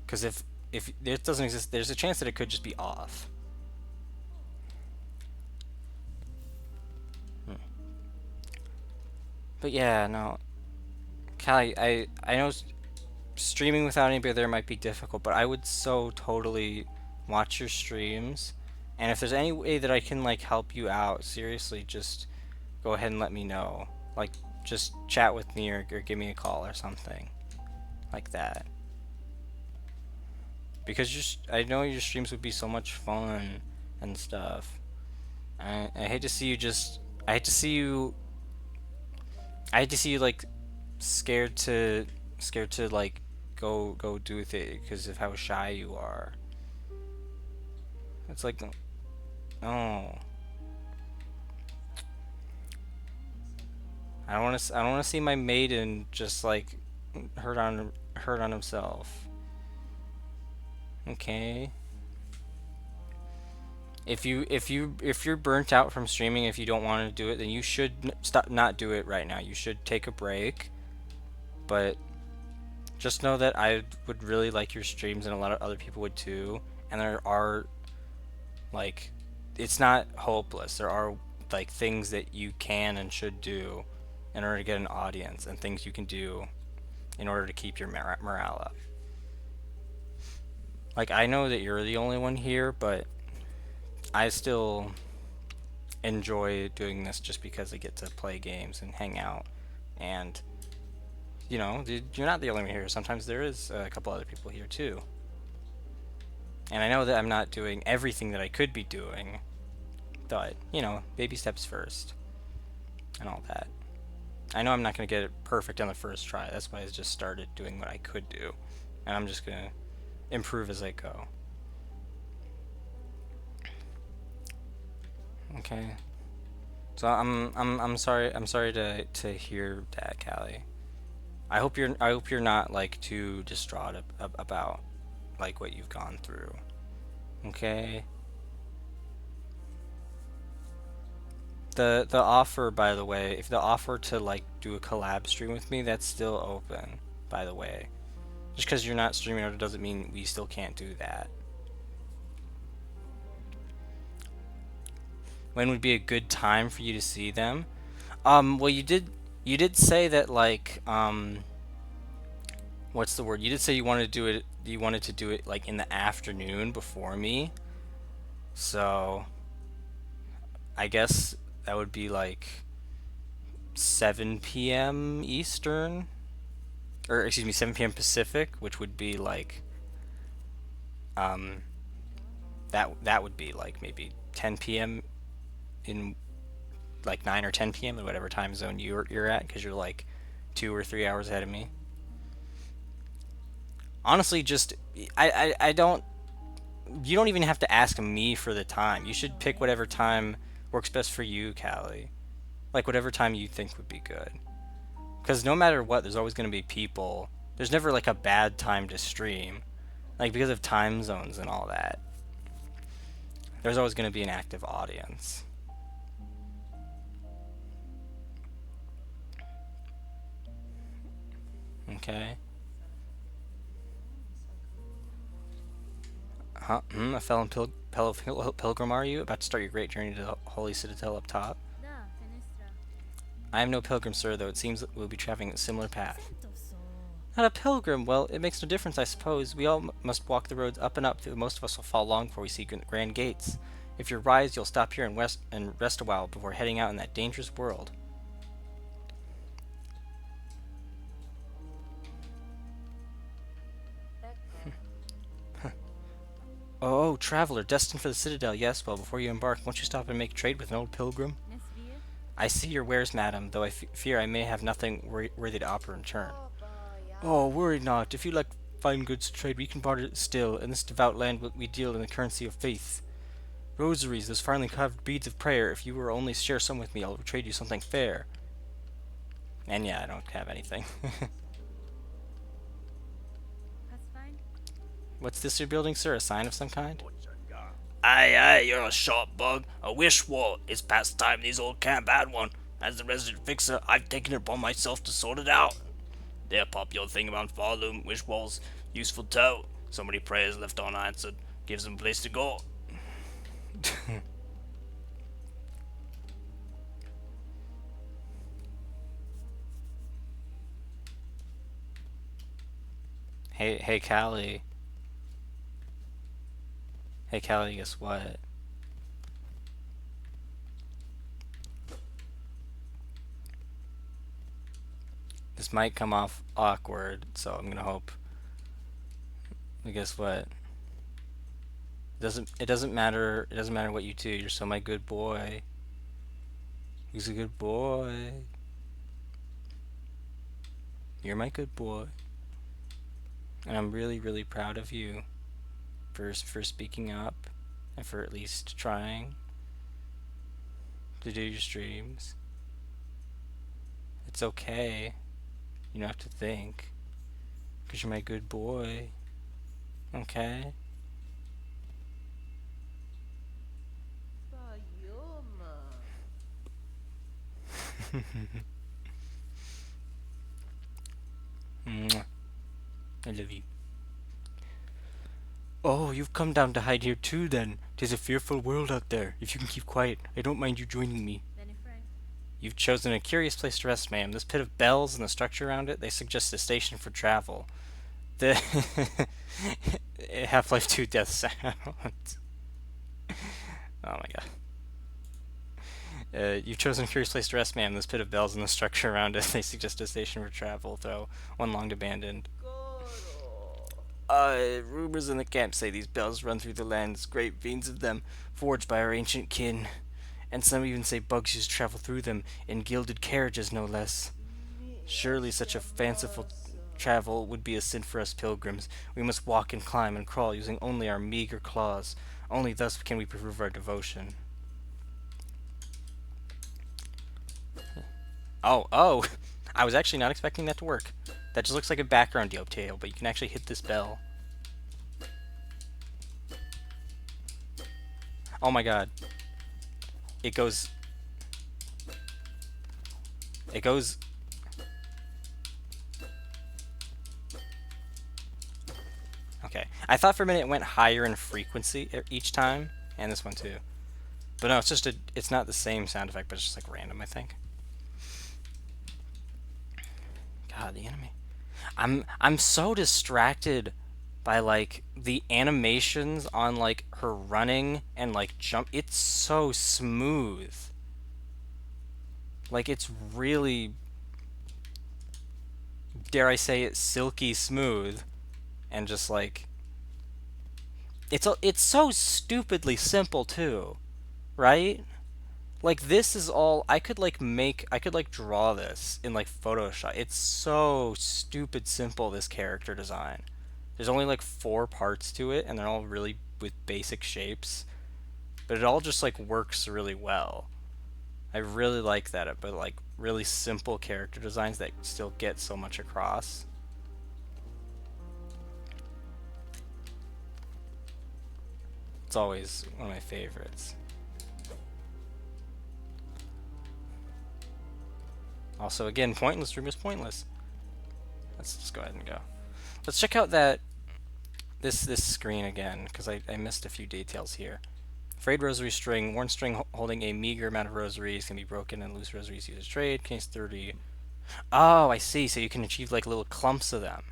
Because if it doesn't exist, there's a chance that it could just be off. Hmm. But yeah, no, Callie, I know streaming without anybody there might be difficult, but I would so totally watch your streams. And if there's any way that I can like help you out, seriously, just go ahead and let me know. Like just chat with me or give me a call or something like that. Because I know your streams would be so much fun and stuff. I hate to see you just I hate to see you I hate to see you like scared to like go do with it because of how shy you are. It's like no. I don't want to see my maiden just like hurt on himself. Okay. If you're burnt out from streaming, if you don't want to do it, then you should stop not do it right now. You should take a break. But just know that I would really like your streams, and a lot of other people would too. And there are like, it's not hopeless. There are like things that you can and should do in order to get an audience, and things you can do in order to keep your morale up. Like I know that you're the only one here, but I still enjoy doing this just because I get to play games and hang out. And you know, you're not the only one here. Sometimes there is a couple other people here too. And I know that I'm not doing everything that I could be doing, but you know, baby steps first and all that. I know I'm not going to get it perfect on the first try. That's why I just started doing what I could do. And I'm just going to improve as I go. Okay. So I'm sorry to hear that, Callie. I hope you're not like too distraught about like what you've gone through. Okay? The offer, by the way, if the offer to like do a collab stream with me, that's still open, by the way. Just because you're not streaming it doesn't mean we still can't do that. When would be a good time for you to see them? Well, you did say that like what's the word? You did say you wanted to do it like in the afternoon before me. So, I guess that would be like 7 p.m. Eastern, or excuse me, 7 p.m. Pacific, which would be like um that would be like maybe 10 p.m. in like 9 or 10 p.m. in whatever time zone you're at, because you're like 2 or 3 hours ahead of me. Honestly, just I don't. You don't even have to ask me for the time. You should pick whatever time works best for you, Callie. Like whatever time you think would be good. Because no matter what, there's always going to be people. There's never like a bad time to stream. Like because of time zones and all that. There's always going to be an active audience. Okay? Huh? A fellow pilgrim are you? About to start your great journey to the holy citadel up top? I am no pilgrim, sir, though it seems that we'll be traveling a similar path. Not a pilgrim? Well, it makes no difference, I suppose. We all must walk the roads up and up, though most of us will fall long before we see grand gates. If you're wise, you'll stop here and rest a while before heading out in that dangerous world. Oh, traveler, destined for the citadel, yes. Well, before you embark, won't you stop and make trade with an old pilgrim? I see your wares, madam, though I fear I may have nothing worthy to offer in return. Oh, worry not. If you like fine goods to trade, we can barter still. In this devout land we deal in the currency of faith. Rosaries, those finely carved beads of prayer. If you will only share some with me, I'll trade you something fair. And yeah, I don't have anything. What's this you're building, sir? A sign of some kind? Aye, aye, you're a sharp bug. A wish wall. It's past time these old can't bad one. As the resident fixer, I've taken it upon myself to sort it out. They're popular thing around Farloom, wish walls, useful too. So many prayers left unanswered, gives them a place to go. Hey, Callie. Hey, Callie, guess what? This might come off awkward, so I'm gonna hope. But guess what? It doesn't matter. It doesn't matter what you do. You're still my good boy. He's a good boy. You're my good boy, and I'm really, really proud of you for speaking up and for at least trying to do your streams. It's okay. You don't have to think, because you're my good boy. Okay? Mwah. I love you. Oh, you've come down to hide here too, then. 'Tis a fearful world out there. If you can keep quiet, I don't mind you joining me. You've chosen a curious place to rest, ma'am. This pit of bells and the structure around it, they suggest a station for travel. The Half-Life 2 death sound. Oh my god. You've chosen a curious place to rest, ma'am. This pit of bells and the structure around it, they suggest a station for travel, though one long abandoned. Rumors in the camp say these bells run through the lands, great veins of them, forged by our ancient kin. And some even say bugs used to travel through them, in gilded carriages no less. Surely such a fanciful travel would be a sin for us pilgrims. We must walk and climb and crawl using only our meager claws. Only thus can we prove our devotion. Oh! I was actually not expecting that to work. That just looks like a background detail, but you can actually hit this bell. Oh my god. It goes... It goes... Okay. I thought for a minute it went higher in frequency each time, and this one too. But no, it's not the same sound effect, but it's just like random, I think. God, the enemy. I'm so distracted by like the animations on like her running and like jump. It's so smooth. Like it's really, dare I say it, silky smooth, and just like it's so stupidly simple too, right? Like this is all I could like draw this in like Photoshop. It's so stupid simple, this character design. There's only like 4 parts to it and they're all really with basic shapes, but it all just like works really well. I really like that, but like really simple character designs that still get so much across. It's always one of my favorites. Also, again, pointless room is pointless. Let's just go ahead and go. Let's check out this screen again, because I missed a few details here. Frayed rosary string. Worn string holding a meager amount of rosaries can be broken, and loose rosaries used as trade. Case 30. Oh, I see. So you can achieve like little clumps of them.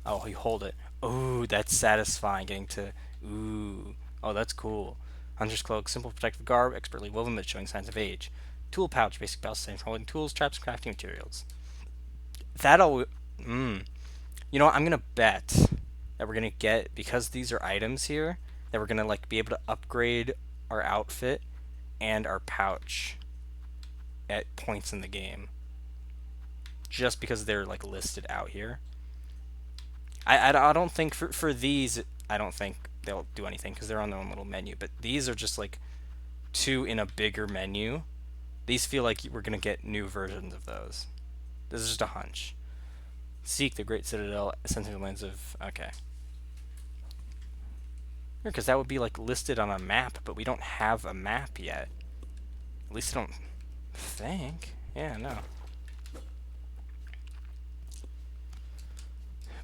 Oh, you hold it. Ooh, that's satisfying. Getting to... Ooh. Oh, that's cool. Hunter's cloak. Simple protective garb. Expertly woven, but showing signs of age. Tool pouch. Basic pouch. Same for holding tools, traps, and crafting materials. That'll... You know what? I'm gonna bet that we're gonna get, because these are items here, that we're gonna like be able to upgrade our outfit and our pouch at points in the game, just because they're like listed out here. I don't think for these, I don't think they'll do anything because they're on their own little menu. But these are just like two in a bigger menu. These feel like we're gonna get new versions of those. This is just a hunch. Seek the Great Citadel, Sensing the Lands of... Okay. Because that would be like listed on a map, but we don't have a map yet. At least I don't think. Yeah, no.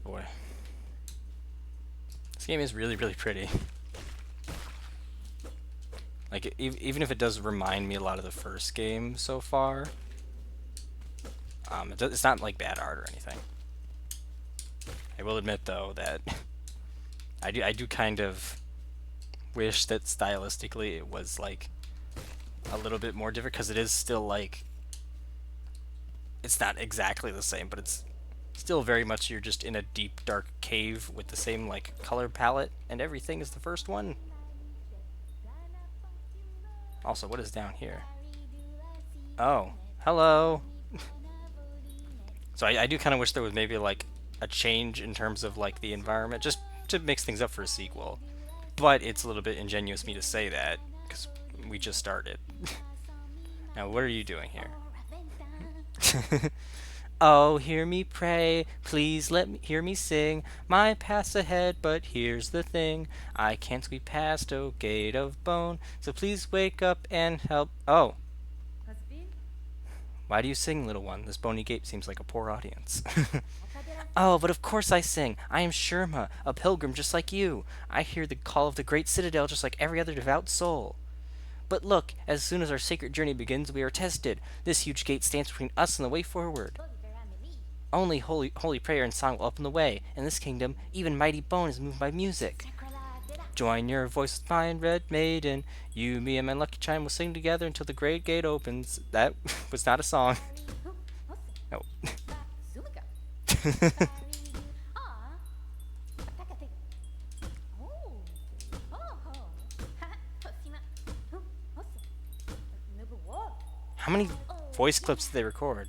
Boy. This game is really, really pretty. Like, even if it does remind me a lot of the first game so far, it's not like bad art or anything. I will admit, though, that I do kind of wish that stylistically it was like a little bit more different, because it is still like, it's not exactly the same, but it's still very much you're just in a deep dark cave with the same like color palette and everything as the first one. Also, what is down here? Oh, hello. So I do kind of wish there was maybe like a change in terms of like the environment, just to mix things up for a sequel. But it's a little bit ingenuous of me to say that, because we just started. Now, what are you doing here? Oh, hear me pray, please hear me sing. My path's ahead, but here's the thing. I can't squeak past, oh gate of bone. So please wake up and help. Oh. Why do you sing, little one? This bony gate seems like a poor audience. Oh, but of course I sing. I am Sherma, a pilgrim just like you. I hear the call of the great citadel just like every other devout soul. But look, as soon as our sacred journey begins, we are tested. This huge gate stands between us and the way forward. Only holy prayer and song will open the way. In this kingdom, even mighty bone is moved by music. Join your voice with mine, red maiden. You, me, and my lucky chime will sing together until the great gate opens. That was not a song. No. How many voice clips did they record?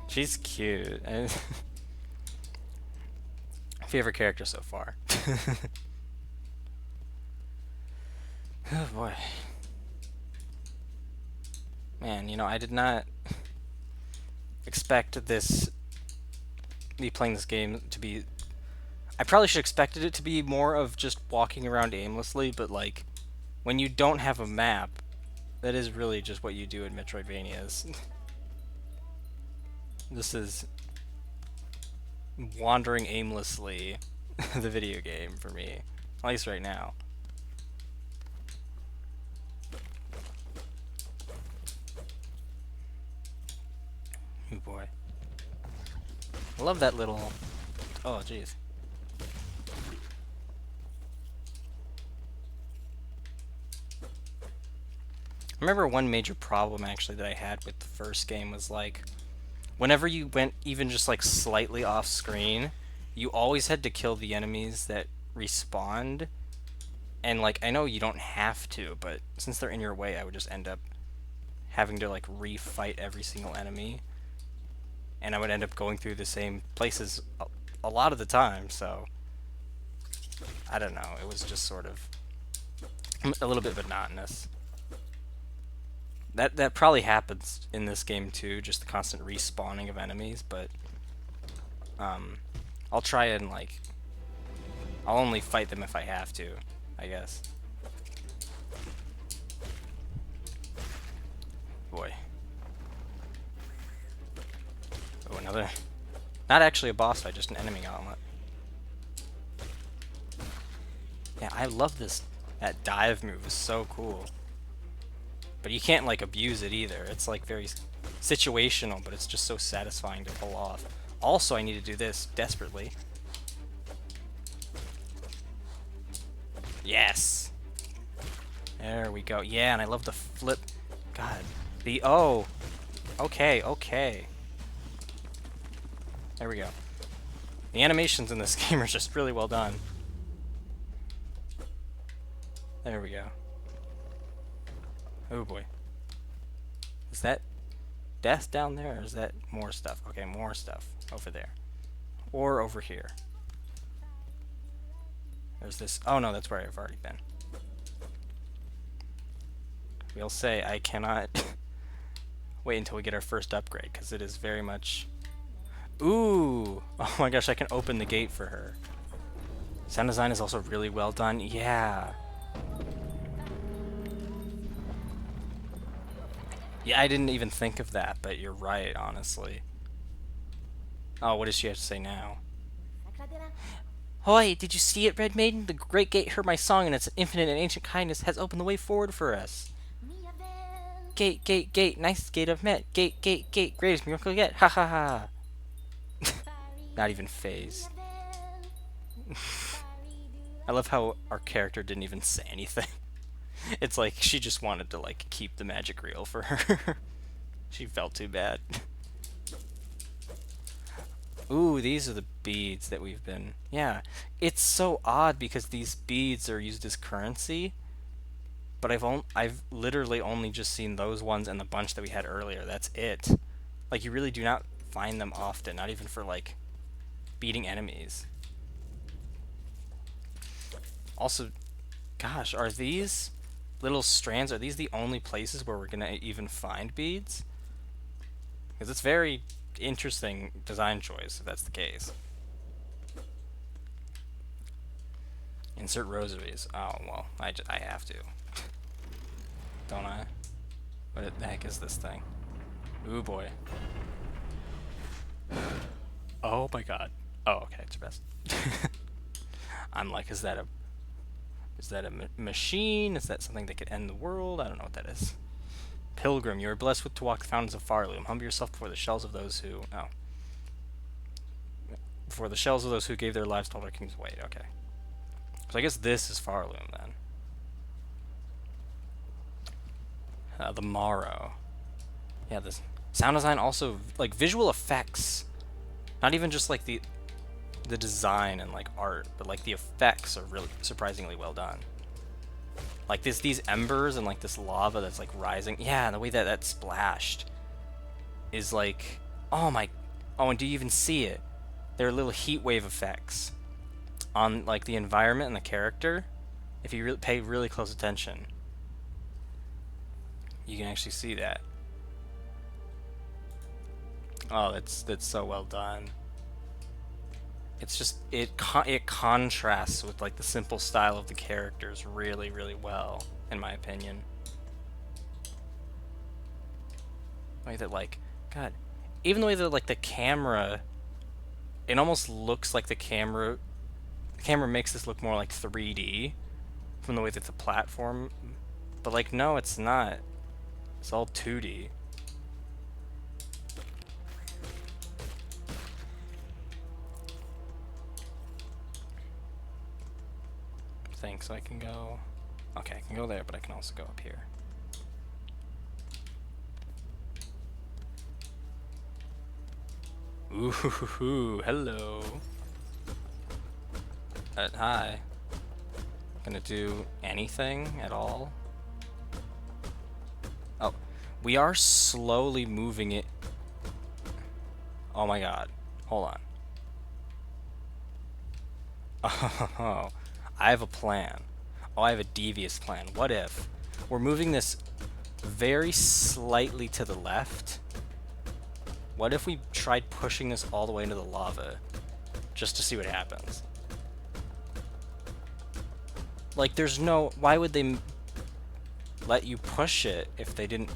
She's cute. Favorite character so far. Oh boy. Man, you know, I did not expect me playing this game to be... I probably should have expected it to be more of just walking around aimlessly, but like, when you don't have a map, that is really just what you do in Metroidvanias. This is wandering aimlessly the video game for me, at least right now. Oh boy. I love that little... Oh, jeez. I remember one major problem, actually, that I had with the first game was, like, whenever you went even just, like, slightly off-screen, you always had to kill the enemies that respawned. And, like, I know you don't have to, but since they're in your way, I would just end up having to, like, refight every single enemy. And I would end up going through the same places a lot of the time, so... I don't know, it was just sort of a little bit monotonous. That probably happens in this game too, just the constant respawning of enemies, but I'll try and like I'll only fight them if I have to, I guess. Boy. Oh, another... Not actually a boss fight, just an enemy gauntlet. Yeah, I love this. That dive move is so cool. But you can't, like, abuse it either. It's, like, very situational, but it's just so satisfying to pull off. Also, I need to do this desperately. Yes! There we go. Yeah, and I love the flip. God. The... Oh! Okay, okay. There we go. The animations in this game are just really well done. There we go. Oh boy. Is that death down there, or is that more stuff? Okay, more stuff over there. Or over here. There's this. Oh no, that's where I've already been. We'll say I cannot wait until we get our first upgrade, because it is very much... Ooh! Oh my gosh, I can open the gate for her. Sound design is also really well done. Yeah. Yeah, I didn't even think of that, but you're right, honestly. Oh, what does she have to say now? Hoy, did you see it, Red Maiden? The great gate heard my song, and its infinite and ancient kindness has opened the way forward for us. Gate, gate, gate, nicest gate I've met. Gate, gate, gate, greatest miracle yet. Ha ha ha. Not even phased. I love how our character didn't even say anything. It's like she just wanted to like keep the magic real for her. She felt too bad. Ooh, these are the beads that we've been... Yeah, it's so odd because these beads are used as currency, but I've literally only just seen those ones and the bunch that we had earlier. That's it. Like, you really do not find them often, not even for, like, beating enemies. Also, gosh, are these little strands, are these the only places where we're gonna even find beads? Because it's very interesting design choice, if that's the case. Insert rosaries. Oh, well, I have to. Don't I? What the heck is this thing? Ooh, boy. Oh my god. Oh, okay, it's your best. I'm like, is that a machine? Is that something that could end the world? I don't know what that is. Pilgrim, you are blessed with to walk the fountains of Farloom. Humble yourself before the shells of those who... Oh. Before the shells of those who gave their lives to all their kings. Wait, okay. So I guess this is Farloom, then. The Morrow. Yeah, this sound design also... Like, visual effects. Not even just, like, the design and, like, art, but, like, the effects are really surprisingly well done. Like, these embers and, like, this lava that's, like, rising. Yeah, and the way that that splashed is, like... Oh, my... Oh, and do you even see it? There are little heat wave effects on, like, the environment and the character. If you pay really close attention, you can actually see that. Oh, that's so well done. It's just it contrasts with like the simple style of the characters really, really well, in my opinion. The way that, like, God, even the way that, like, the camera, it almost looks like the camera makes this look more like 3D from the way that the platform, but, like, no, it's not. It's all 2D. Thing, so I can go... Okay, I can go there, but I can also go up here. Ooh, hello. Hi. Gonna do anything at all? Oh, we are slowly moving it. Oh my god. Hold on. Oh, I have a plan. Oh, I have a devious plan. What if we're moving this very slightly to the left? What if we tried pushing this all the way into the lava just to see what happens? Like, there's no... Why would they let you push it if they didn't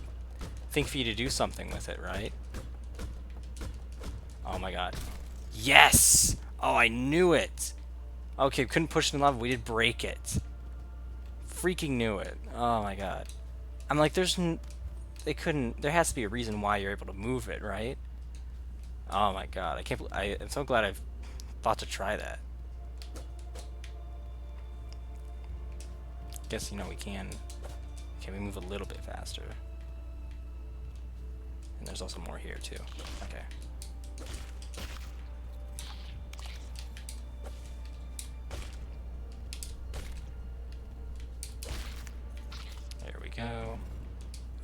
think for you to do something with it, right? Oh my god. Yes! Oh, I knew it! Okay, we couldn't push it in lava, we did break it. Freaking knew it. Oh my god. I'm like, they couldn't... There has to be a reason why you're able to move it, right? Oh my god, I can't I'm so glad I've thought to try that. Guess, you know, we can we move a little bit faster. And there's also more here too. Okay.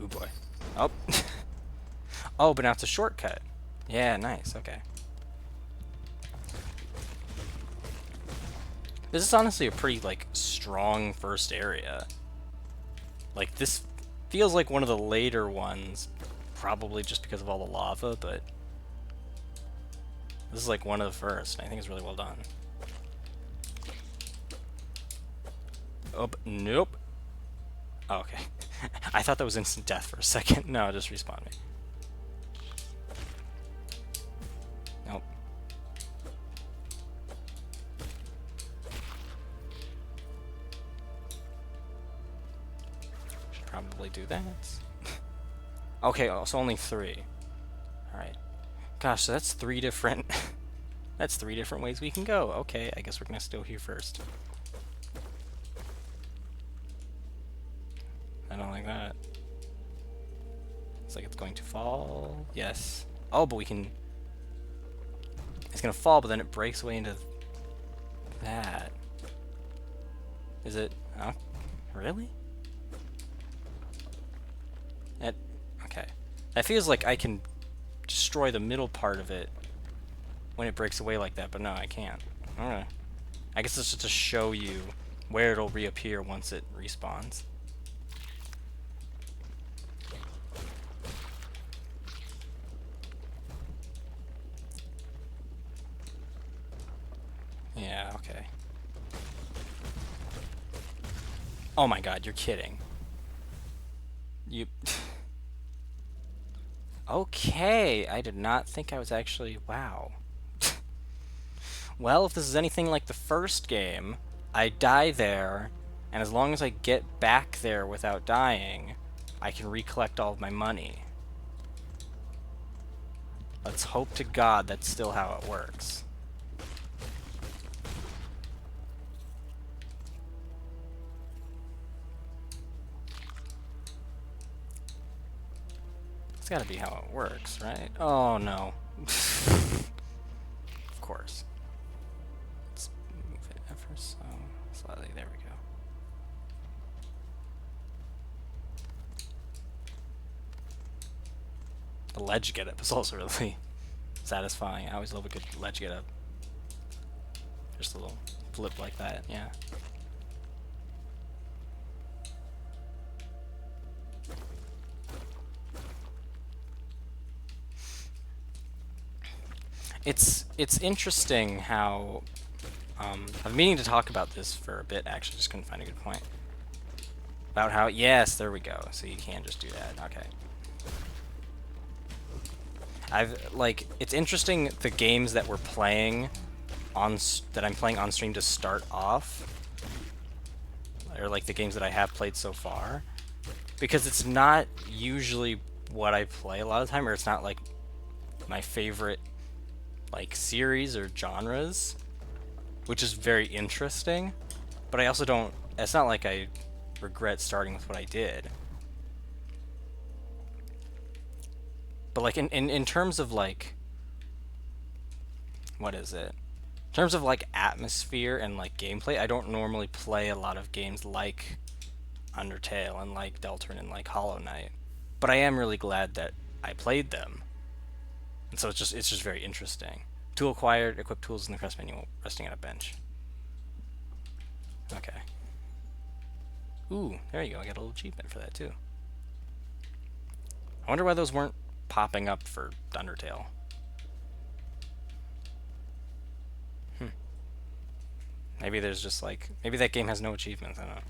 boy. Oh. Oh, but now it's a shortcut. Yeah, nice. Okay. This is honestly a pretty, like, strong first area. Like, this feels like one of the later ones, probably just because of all the lava, but this is like one of the first, and I think it's really well done. Oh, nope. Oh, okay. I thought that was instant death for a second. No, it just respawned me. Nope. Should probably do that. Okay, oh, so only 3. Alright. Gosh, so that's 3 different... that's 3 different ways we can go. Okay, I guess we're gonna still here first. I don't like that. It's like it's going to fall. Yes. Oh, but we can... It's gonna fall, but then it breaks away into that. Is it... Oh, really? That... Okay. That feels like I can destroy the middle part of it when it breaks away like that, but no, I can't. Alright. I guess it's just to show you where it'll reappear once it respawns. Yeah, okay. Oh my god, you're kidding. You... Okay, I did not think I was actually... Wow. Well, if this is anything like the first game, I die there, and as long as I get back there without dying, I can recollect all of my money. Let's hope to God that's still how it works. It's gotta be how it works, right? Oh, no. Of course. Let's move it ever so slightly. There we go. The ledge get up is also really satisfying. I always love a good ledge get up. Just a little flip like that, yeah. It's interesting how I've been meaning to talk about this for a bit. Actually, just couldn't find a good point about how yes, there we go. So you can just do that. Okay. It's interesting the games that we're playing that I'm playing on stream to start off, or like the games that I have played so far, because it's not usually what I play a lot of the time, or it's not like my favorite like series or genres, which is very interesting. But I also don't, it's not like I regret starting with what I did. But like in terms of like, what is it? In terms of like atmosphere and like gameplay, I don't normally play a lot of games like Undertale and like Deltarune and like Hollow Knight. But I am really glad that I played them. And so it's just very interesting. Tool acquired, equip tools in the quest menu, resting on a bench. Okay. Ooh, there you go. I got a little achievement for that too. I wonder why those weren't popping up for Undertale. Maybe there's just like, maybe that game has no achievements. I don't know.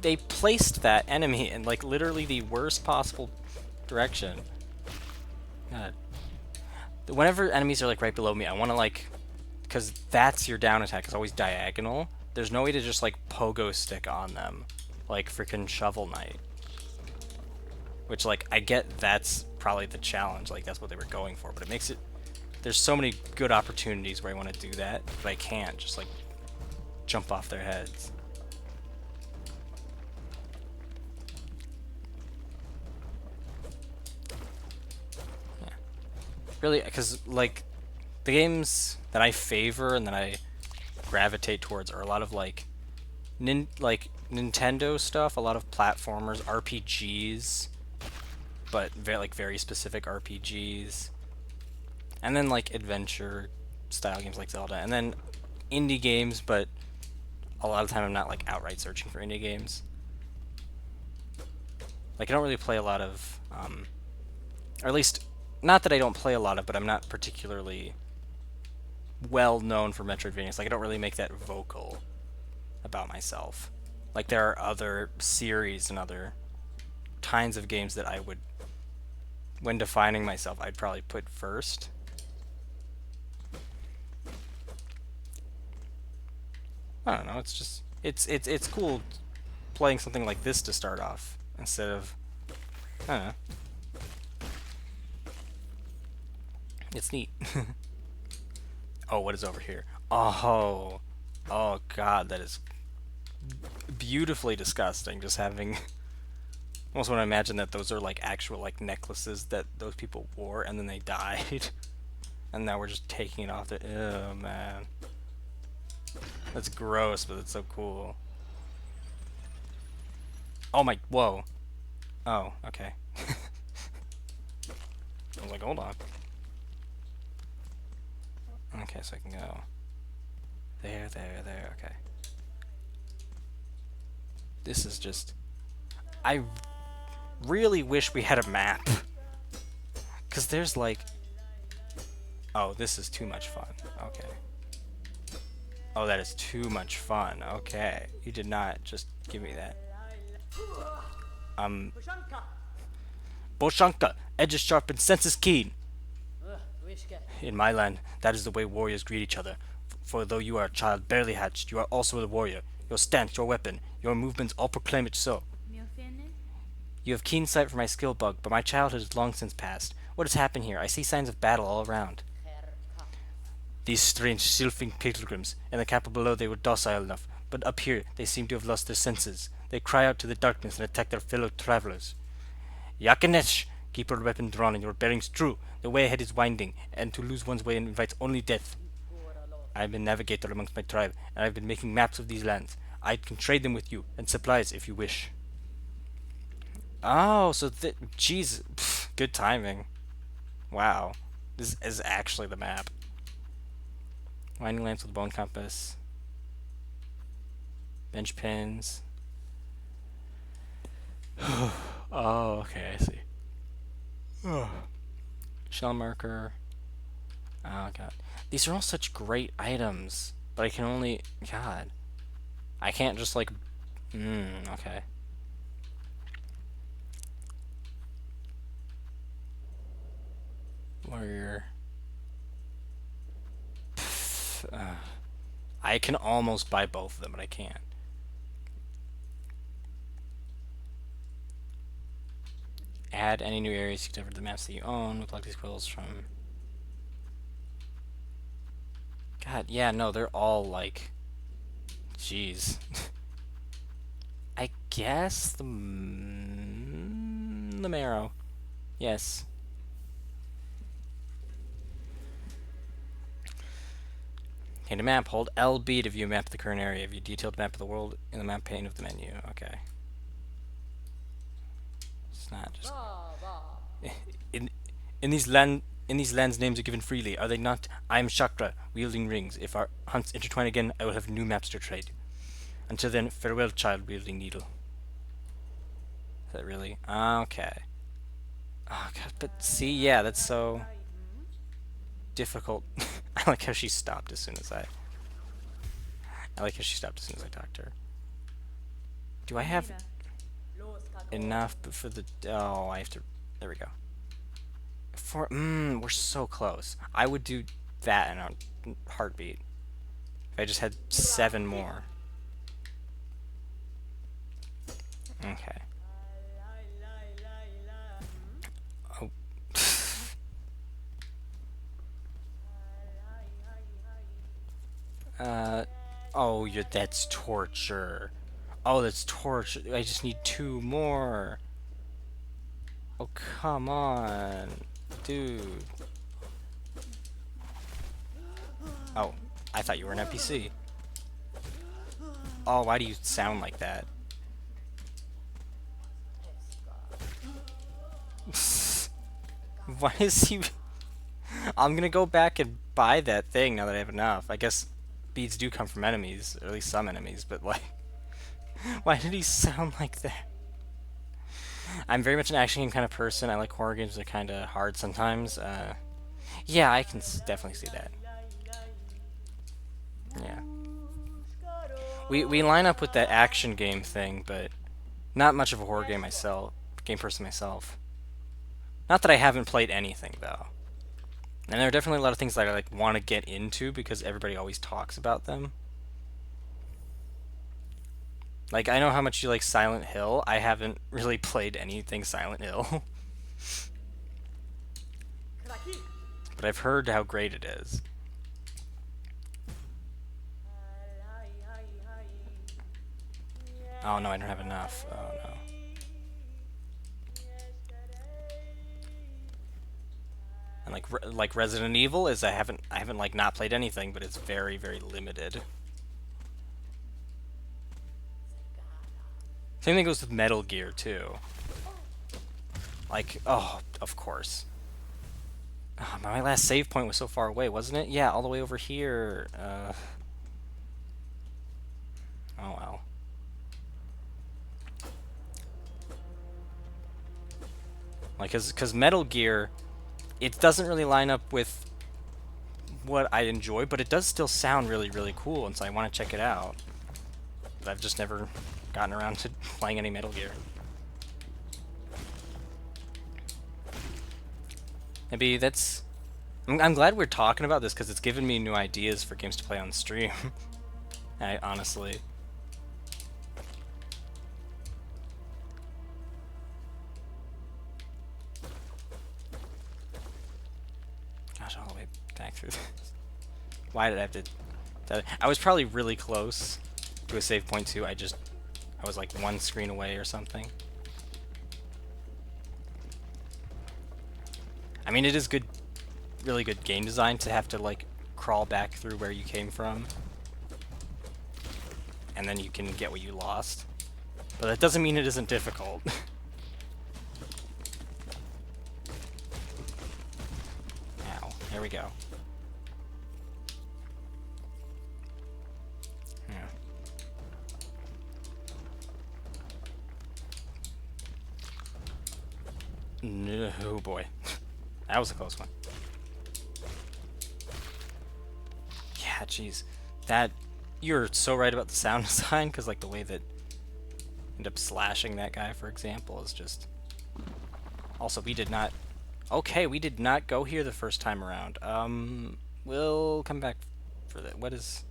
They placed that enemy in like literally the worst possible direction. God. Whenever enemies are like right below me, I want to like, because that's your down attack is always diagonal. There's no way to just like pogo stick on them, like freaking Shovel Knight. Which like I get that's probably the challenge, like that's what they were going for, but it makes it. There's so many good opportunities where I want to do that, but I can't just like jump off their heads. Really, because like the games that I favor and that I gravitate towards are a lot of like like Nintendo stuff, a lot of platformers, RPGs, but very specific RPGs, and then like adventure style games like Zelda, and then indie games, but a lot of the time I'm not like outright searching for indie games. Like I don't really play a lot of, or at least not that I don't play a lot of, but I'm not particularly well known for Metroidvanias. Like I don't really make that vocal about myself. Like there are other series and other kinds of games that I would, when defining myself, I'd probably put first. I don't know. It's just it's cool playing something like this to start off instead of, I don't know. It's neat. Oh, what is over here? Oh, oh God, that is beautifully disgusting. Just having. Almost want to imagine that those are like actual like necklaces that those people wore and then they died, and now we're just taking it off. Oh man, that's gross, but it's so cool. Oh my, whoa. Oh, okay. I was like, hold on. Okay, so I can go there, there, there. Okay. This is just. I really wish we had a map. Because there's like. Oh, this is too much fun. Okay. Oh, that is too much fun. Okay. You did not just give me that. Um. Boshanka, edges sharp and senses keen. In my land, that is the way warriors greet each other. For though you are a child barely hatched, you are also a warrior. Your stance, your weapon, your movements all proclaim it so. You have keen sight for my skill bug, but my childhood is long since past. What has happened here? I see signs of battle all around. These strange sylphing pilgrims. In the capital below they were docile enough, but up here they seem to have lost their senses. They cry out to the darkness and attack their fellow travelers. Yakinesh! Keep your weapon drawn and your bearings true. The way ahead is winding, and to lose one's way invites only death. I am a navigator amongst my tribe, and I have been making maps of these lands. I can trade them with you, and supplies if you wish. Oh, so jeez, good timing. Wow, this is actually the map. Winding lamps with bone compass. Bench pins. Oh, okay, I see. Oh. Shell marker. Oh god, these are all such great items, but I can only. God, I can't just like. Okay. Warrior. I can almost buy both of them, but I can't. Add any new areas you cover the maps that you own. Collect these quills from. God, yeah, no, they're all like. Jeez. I guess the marrow. Yes. Okay, to map, hold LB to view a map of the current area. View detailed map of the world in the map pane of the menu. Okay. It's not just in in these lands names are given freely, are they not? I am Chakra, wielding rings. If our hunts intertwine again, I will have new maps to trade. Until then, farewell, child wielding needle. Is that really? Okay. Oh god, but see, yeah, that's so difficult. I like how she stopped as soon as I. I like how she stopped as soon as I talked to her. Do I have enough for the? Oh, I have to. There we go. We're so close. I would do that in a heartbeat. If I just had 7 more. Okay. Oh. Oh, that's torture. Oh, that's torture. I just need 2 more. Oh, come on. Dude. Oh, I thought you were an NPC. Oh, why do you sound like that? Why is he... I'm gonna go back and buy that thing now that I have enough. I guess beads do come from enemies, or at least some enemies, but like... Why did he sound like that? I'm very much an action game kind of person. I like horror games that are kind of hard sometimes. Yeah, I can definitely see that. Yeah. We line up with that action game thing, but not much of a horror game person myself. Not that I haven't played anything though. And there are definitely a lot of things that I like want to get into because everybody always talks about them. Like I know how much you like Silent Hill. I haven't really played anything Silent Hill, but I've heard how great it is. Oh no, I don't have enough. Oh no. And like Resident Evil is I haven't like not played anything, but it's very limited. Same thing goes with Metal Gear too. Like oh, of course. Oh, my last save point was so far away, wasn't it? Yeah, all the way over here. Oh well. Like, cause Metal Gear, it doesn't really line up with what I enjoy, but it does still sound really cool, and so I want to check it out. But I've just never gotten around to playing any Metal Gear. Maybe that's... I'm glad we're talking about this, because it's given me new ideas for games to play on stream. I honestly... Gosh, all the way back through this. Why did I have to... I was probably really close to a save point too. I was like one screen away or something. I mean, it is good, really good game design to have to like crawl back through where you came from, and then you can get what you lost. But that doesn't mean it isn't difficult. Ow, there we go. Yeah. No, oh boy. That was a close one. Yeah, jeez. You're so right about the sound design, because like the way that end up slashing that guy, for example, is just... Also, we did not... Okay, we did not go here the first time around. We'll come back for that. What is...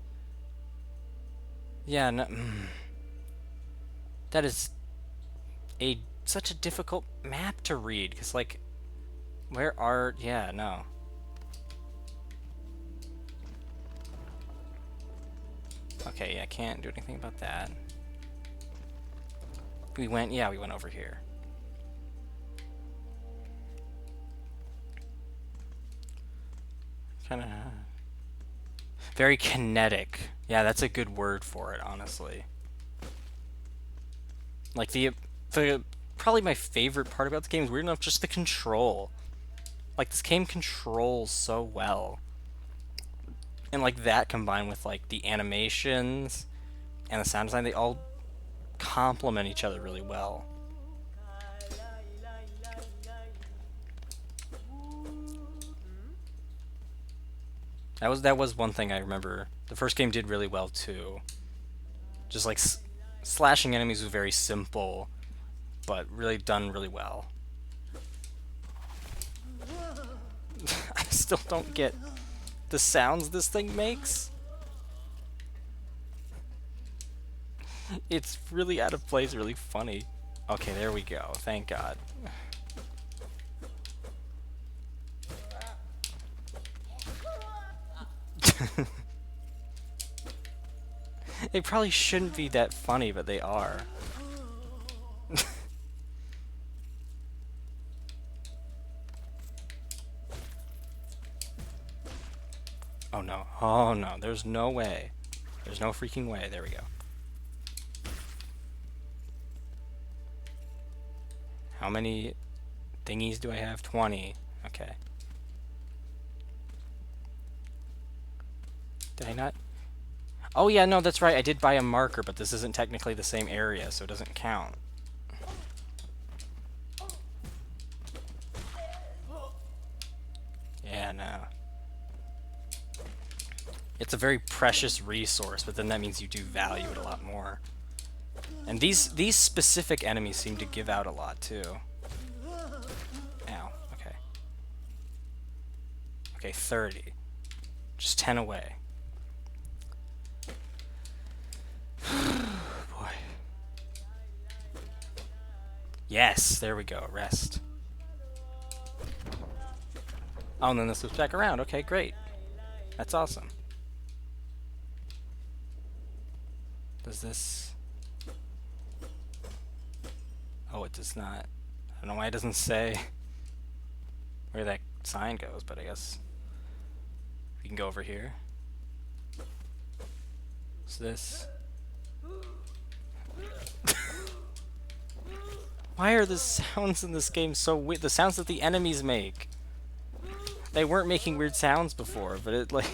Yeah, no... That is such a difficult map to read, because like... Where are... Yeah, no. Okay, yeah, can't do anything about that. We went over here. Kind of... Very kinetic. Yeah, that's a good word for it, honestly. Like, probably my favorite part about the game is, weird enough, just the control. Like, this game controls so well. And, like, that combined with, like, the animations and the sound design, they all complement each other really well. That was one thing I remember. The first game did really well too. Just like slashing enemies was very simple, but really done really well. I still don't get the sounds this thing makes. It's really out of place, really funny. Okay, there we go. Thank God. They probably shouldn't be that funny, but they are. Oh no. Oh no. There's no way. There's no freaking way. There we go. How many thingies do I have? 20. Okay. Did I not? Oh yeah, no, that's right. I did buy a marker, but this isn't technically the same area, so it doesn't count. Yeah, no. It's a very precious resource, but then that means you do value it a lot more. And these specific enemies seem to give out a lot too. Ow. Okay. Okay, 30. Just 10 away. Boy. Yes, there we go. Rest. Oh, and then this was back around. Okay, great. That's awesome. Does this... Oh, it does not. I don't know why it doesn't say where that sign goes, but I guess we can go over here. What's this? Why are the sounds in this game so weird? The sounds that the enemies make. They weren't making weird sounds before, but it like...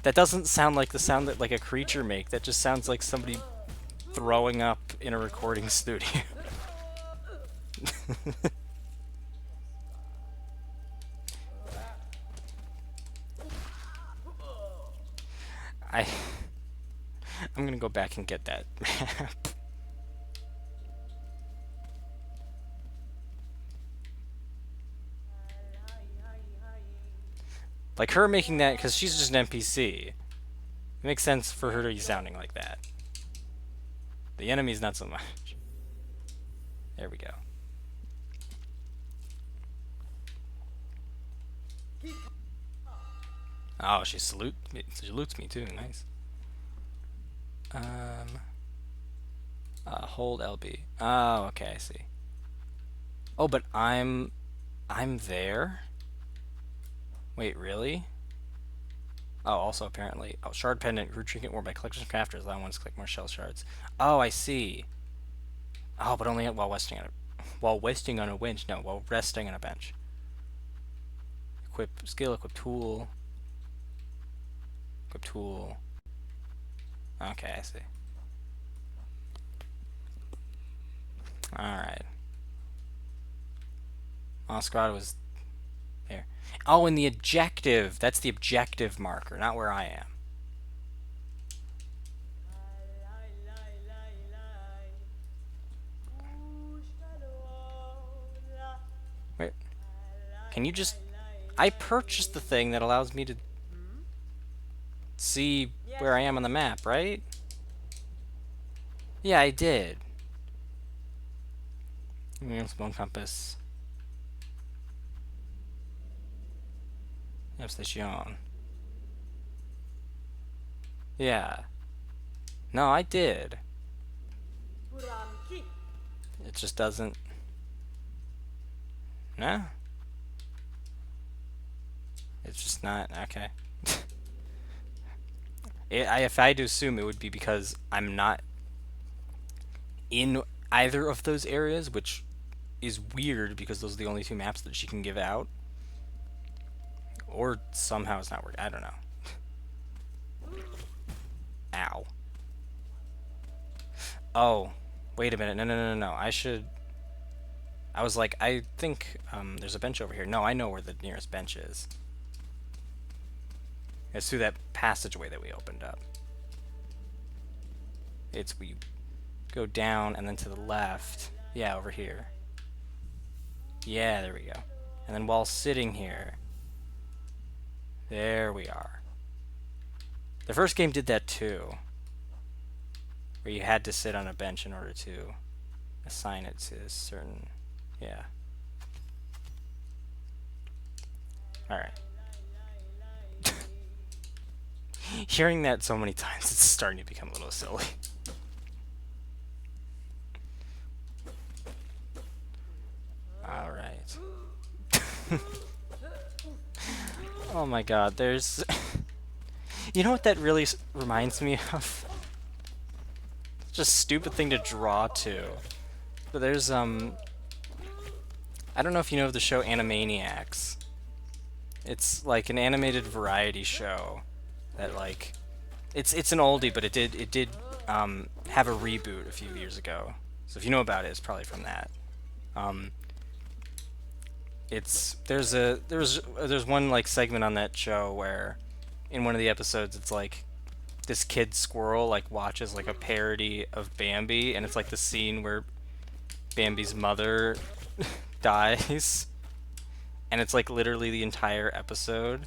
That doesn't sound like the sound that like a creature make. That just sounds like somebody throwing up in a recording studio. I... I'm gonna go back and get that map. Like her making that, because she's just an NPC. It makes sense for her to be sounding like that. The enemy's not so much. There we go. Oh, she salutes me too. Nice. Hold LB. Oh, okay, I see. Oh, but I'm there? Wait, really? Oh, also apparently... Oh, shard pendant. Root trinket worn by collection crafters. Allow one to collect more shell shards. Oh, I see. Oh, but only while resting on a... While wasting on a winch. No, while resting on a bench. Equip skill, equip tool. Equip tool. Okay, I see. Alright. Masquerade was there. Oh, and the objective. That's the objective marker, not where I am. Wait. Can you just... I purchased the thing that allows me to see where I am on the map, right? Yeah, I did. Bone compass. Station. Yeah. No, I did. It just doesn't... No? It's just not... Okay. If I had to assume, it would be because I'm not in either of those areas, which is weird because those are the only two maps that she can give out. Or somehow it's not working. I don't know. Ow. Oh. Wait a minute. No. I should... I was like, I think there's a bench over here. No, I know where the nearest bench is. It's through that passageway that we opened up. It's we go down and then to the left. Yeah, over here. Yeah, there we go. And then while sitting here... There we are. The first game did that too. Where you had to sit on a bench in order to assign it to a certain... Yeah. Alright. Hearing that so many times, it's starting to become a little silly. Alright. Oh my god, there's... You know what that really reminds me of? Just a stupid thing to draw to. But there's I don't know if you know of the show Animaniacs. It's like an animated variety show that like it's an oldie, but it did have a reboot a few years ago. So if you know about it, it's probably from that. Um, it's there's one like segment on that show where in one of the episodes it's like this kid squirrel like watches like a parody of Bambi, and it's like the scene where Bambi's mother dies, and it's like literally the entire episode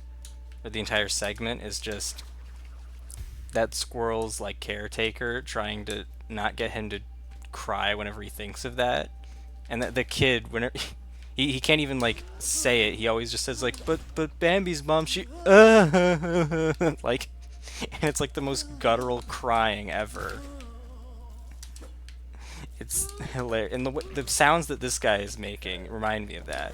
or the entire segment is just that squirrel's like caretaker trying to not get him to cry whenever he thinks of that, and the kid whenever he can't even like say it, he always just says like but Bambi's mom she like, and it's like the most guttural crying ever. It's hilarious, and the sounds that this guy is making remind me of that.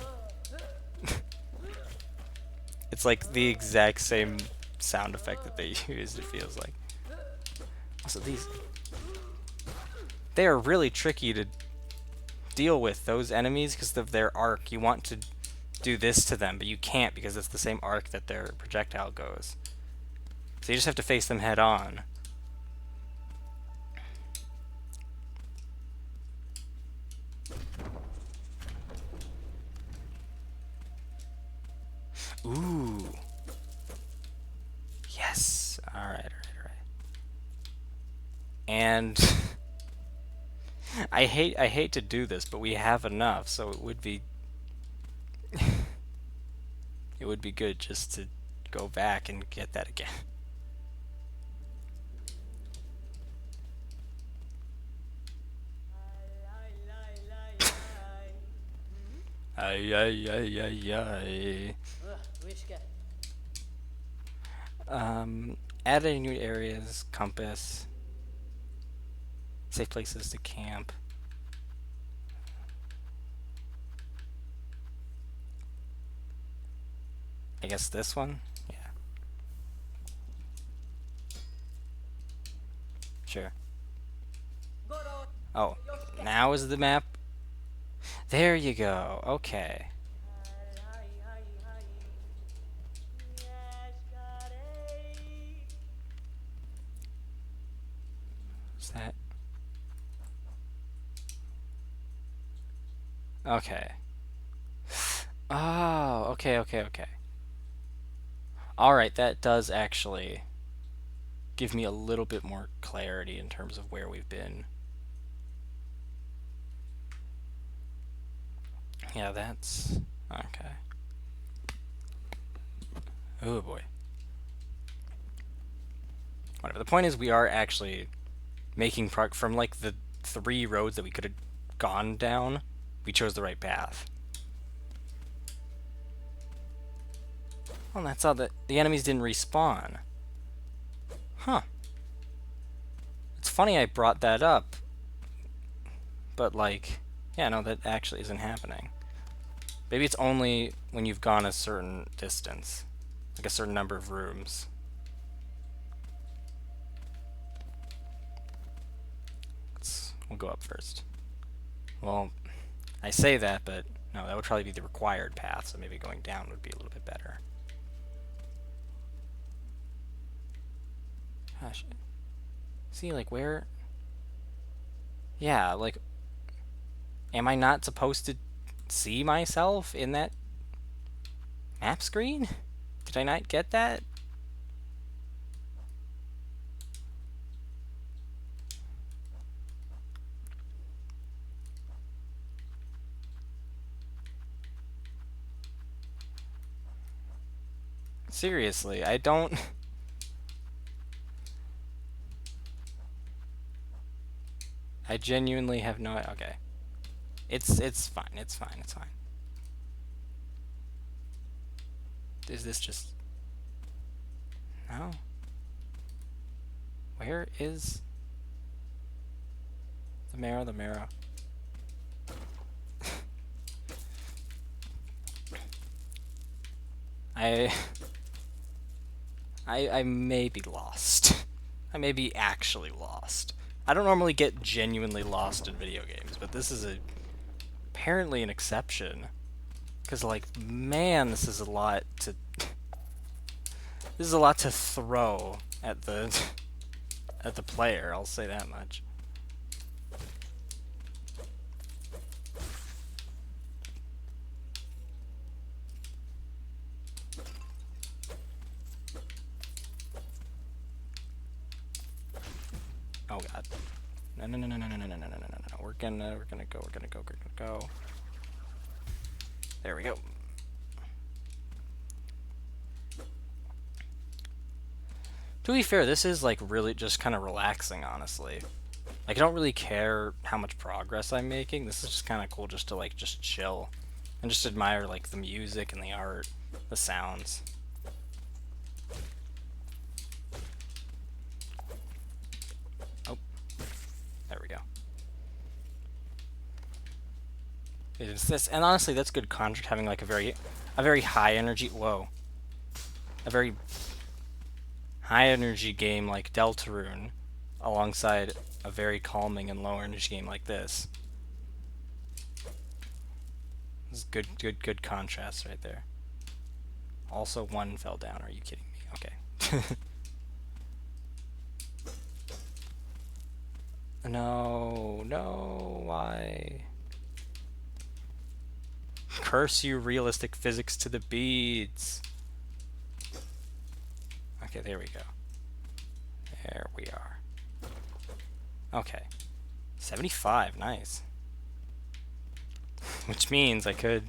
It's like the exact same sound effect that they used, it feels like. Also, they are really tricky to deal with, those enemies, because of their arc. You want to do this to them, but you can't because it's the same arc that their projectile goes. So you just have to face them head on. Ooh. Yes. Alright, alright, alright. And I hate to do this, but we have enough, so it would be good just to go back and get that again. Ay ay ay ay ay. Add any new areas, compass, safe places to camp. I guess this one? Yeah. Sure. Oh, now is the map? There you go. Okay. Is that... Okay. Oh, okay, okay, okay. Alright, that does actually give me a little bit more clarity in terms of where we've been. Yeah, that's... Okay. Oh boy. Whatever. The point is, we are actually making progress from like the 3 roads that we could have gone down. We chose the right path. Well, that's how the enemies didn't respawn. Huh. It's funny I brought that up, but like, yeah, no, that actually isn't happening. Maybe it's only when you've gone a certain distance, like a certain number of rooms. We'll go up first. Well, I say that, but no, that would probably be the required path, so maybe going down would be a little bit better. Gosh. See, like, where... Yeah, like... Am I not supposed to see myself in that map screen? Did I not get that? Seriously, I don't... I genuinely have no... Okay. It's fine, it's fine, it's fine. Is this just... No? Where is... The marrow, the marrow? I... I may be lost. I may be actually lost. I don't normally get genuinely lost in video games, but this is apparently an exception. Because, like, man, this is a lot to... This is a lot to throw at the... at the player, I'll say that much. Oh god. No, no, no, no, no, no, no, no, no, no, no, no. We're gonna go. There we go. To be fair, this is like really just kind of relaxing, honestly. Like, I don't really care how much progress I'm making. This is just kind of cool just to like just chill and just admire like the music and the art, the sounds. Oh, there we go. It's this, and honestly, that's good contrast having like a very high energy. Whoa, a very high energy game like Deltarune, alongside a very calming and low energy game like this. This is good contrast right there. Also, one fell down. Are you kidding me? Okay. No, no, why? Curse you, realistic physics to the beads. Okay, there we go. There we are. Okay. 75, nice. Which means I could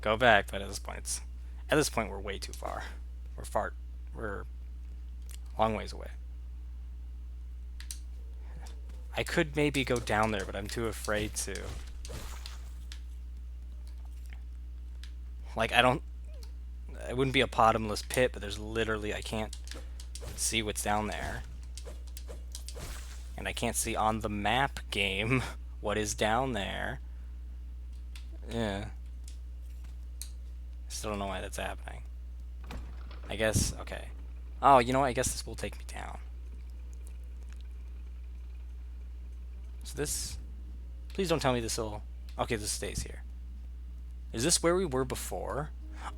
go back, but at this point we're way too far. We're a long ways away. I could maybe go down there, but I'm too afraid to. Like, it wouldn't be a bottomless pit, but there's literally, I can't see what's down there. And I can't see on the map game what is down there. Yeah. Still don't know why that's happening. I guess, okay. Oh, you know what? I guess this will take me down. So this... Please don't tell me this will... Okay, this stays here. Is this where we were before?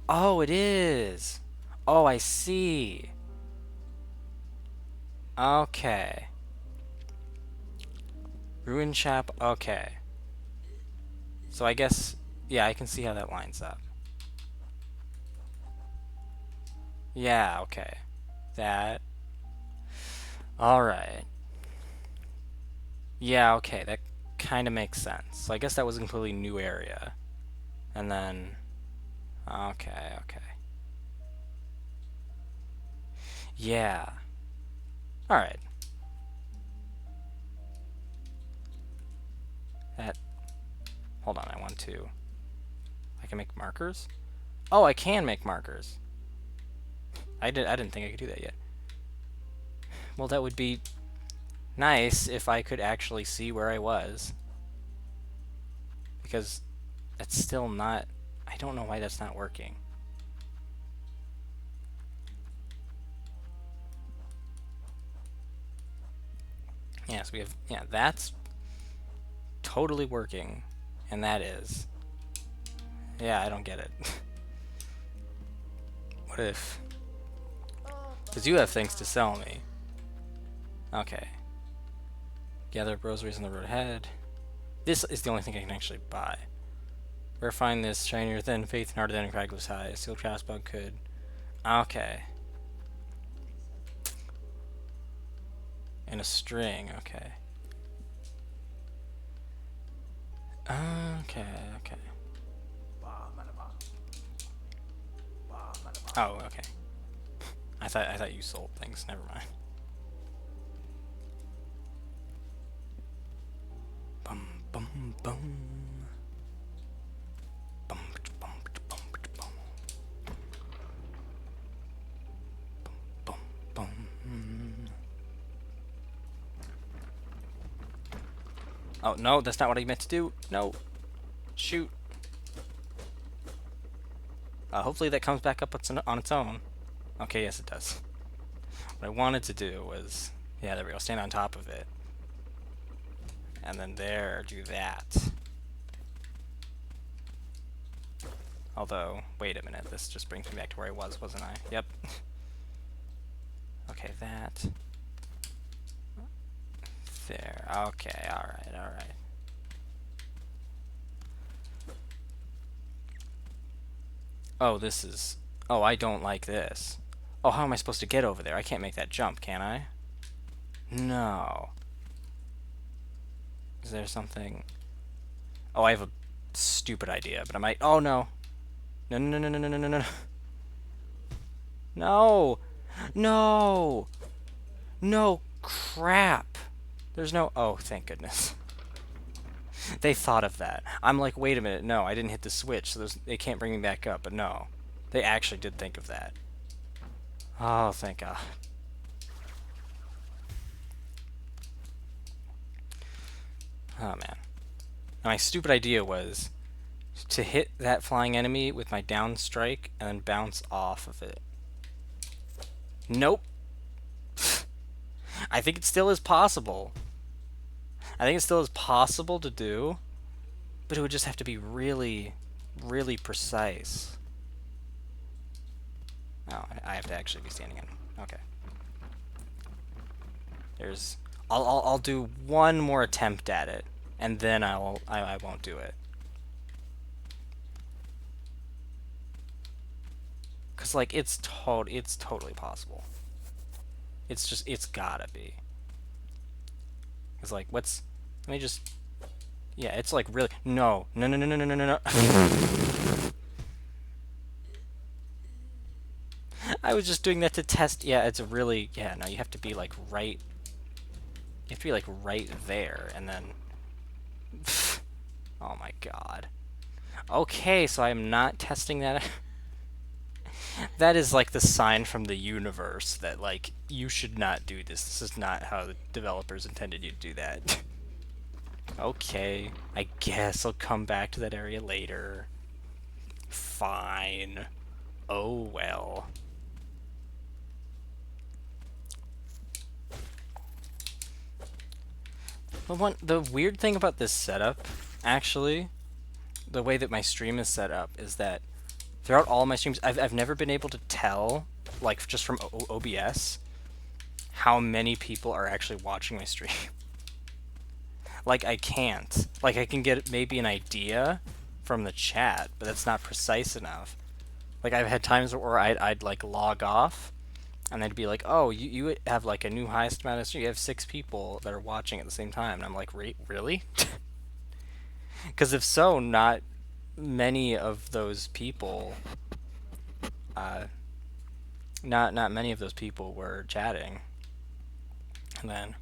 Oh, it is! Oh, I see. Okay. Ruin Chap, okay. So I guess... Yeah, I can see how that lines up. Yeah, okay. That... Alright. Yeah, okay, that kind of makes sense. So I guess that was a completely new area. And then... Okay, okay. Yeah. Alright. That... Hold on, I want to... I can make markers? Oh, I can make markers. I didn't think I could do that yet. Well, that would be nice if I could actually see where I was. Because that's still not... I don't know why that's not working. Yes, we have... Yeah, that's totally working. And that is... Yeah, I don't get it. What if... Because you have things to sell me. Okay. Gather rosaries on the road ahead. This is the only thing I can actually buy. Where find this shinier than faith and harder than cragless high. A sealed crossbow could... Okay. And a string, okay. Okay, okay. Oh, okay. I thought you sold things. Never mind. Bum bum bum. Bum bum bum bum. Bum bum. Oh no, that's not what I meant to do. No. Shoot. Hopefully that comes back up on its own. Okay, yes it does. What I wanted to do was... Yeah, there we go. Stand on top of it. and then there, do that. Although, wait a minute, this just brings me back to where I was, wasn't I? Yep. Okay, that. There. Okay, alright, alright. Oh, this is... Oh, I don't like this. Oh, how am I supposed to get over there? I can't make that jump, can I? No. Is there something... Oh, I have a stupid idea, but I might... Oh, no. No, no, no, no, no, no, no, no. No! No! No! Crap! There's no... Oh, thank goodness. They thought of that. I'm like, wait a minute, no, I didn't hit the switch, so they can't bring me back up, but no. They actually did think of that. Oh, thank God. Oh, man. My stupid idea was to hit that flying enemy with my down strike and then bounce off of it. Nope. I think it still is possible. I think it still is possible to do, but it would just have to be really, really precise. Oh, I have to actually be standing in. Okay. There's... I'll do one more attempt at it, and then I won't do it. Cause like it's totally possible. It's just it's gotta be. Cause like what's let me just yeah it's like really no no no no no no no no no. I was just doing that to test. Yeah, it's a really yeah no you have to be like right. You have to be like right there and then. Oh my God. Okay, so I am not testing that. That is like the sign from the universe that like you should not do this. This is not how the developers intended you to do that. Okay, I guess I'll come back to that area later. Fine. Oh well. The weird thing about this setup, actually, the way that my stream is set up is that throughout all my streams, I've never been able to tell, like just from OBS, how many people are actually watching my stream. Like I can't. Like I can get maybe an idea from the chat, but that's not precise enough. Like I've had times where I'd like log off, and they'd be like, "Oh, you have like a new highest amount of stream. You have 6 people that are watching at the same time," and I'm like, "Really?" Because if so, not many of those people, uh, not many of those people were chatting. And then,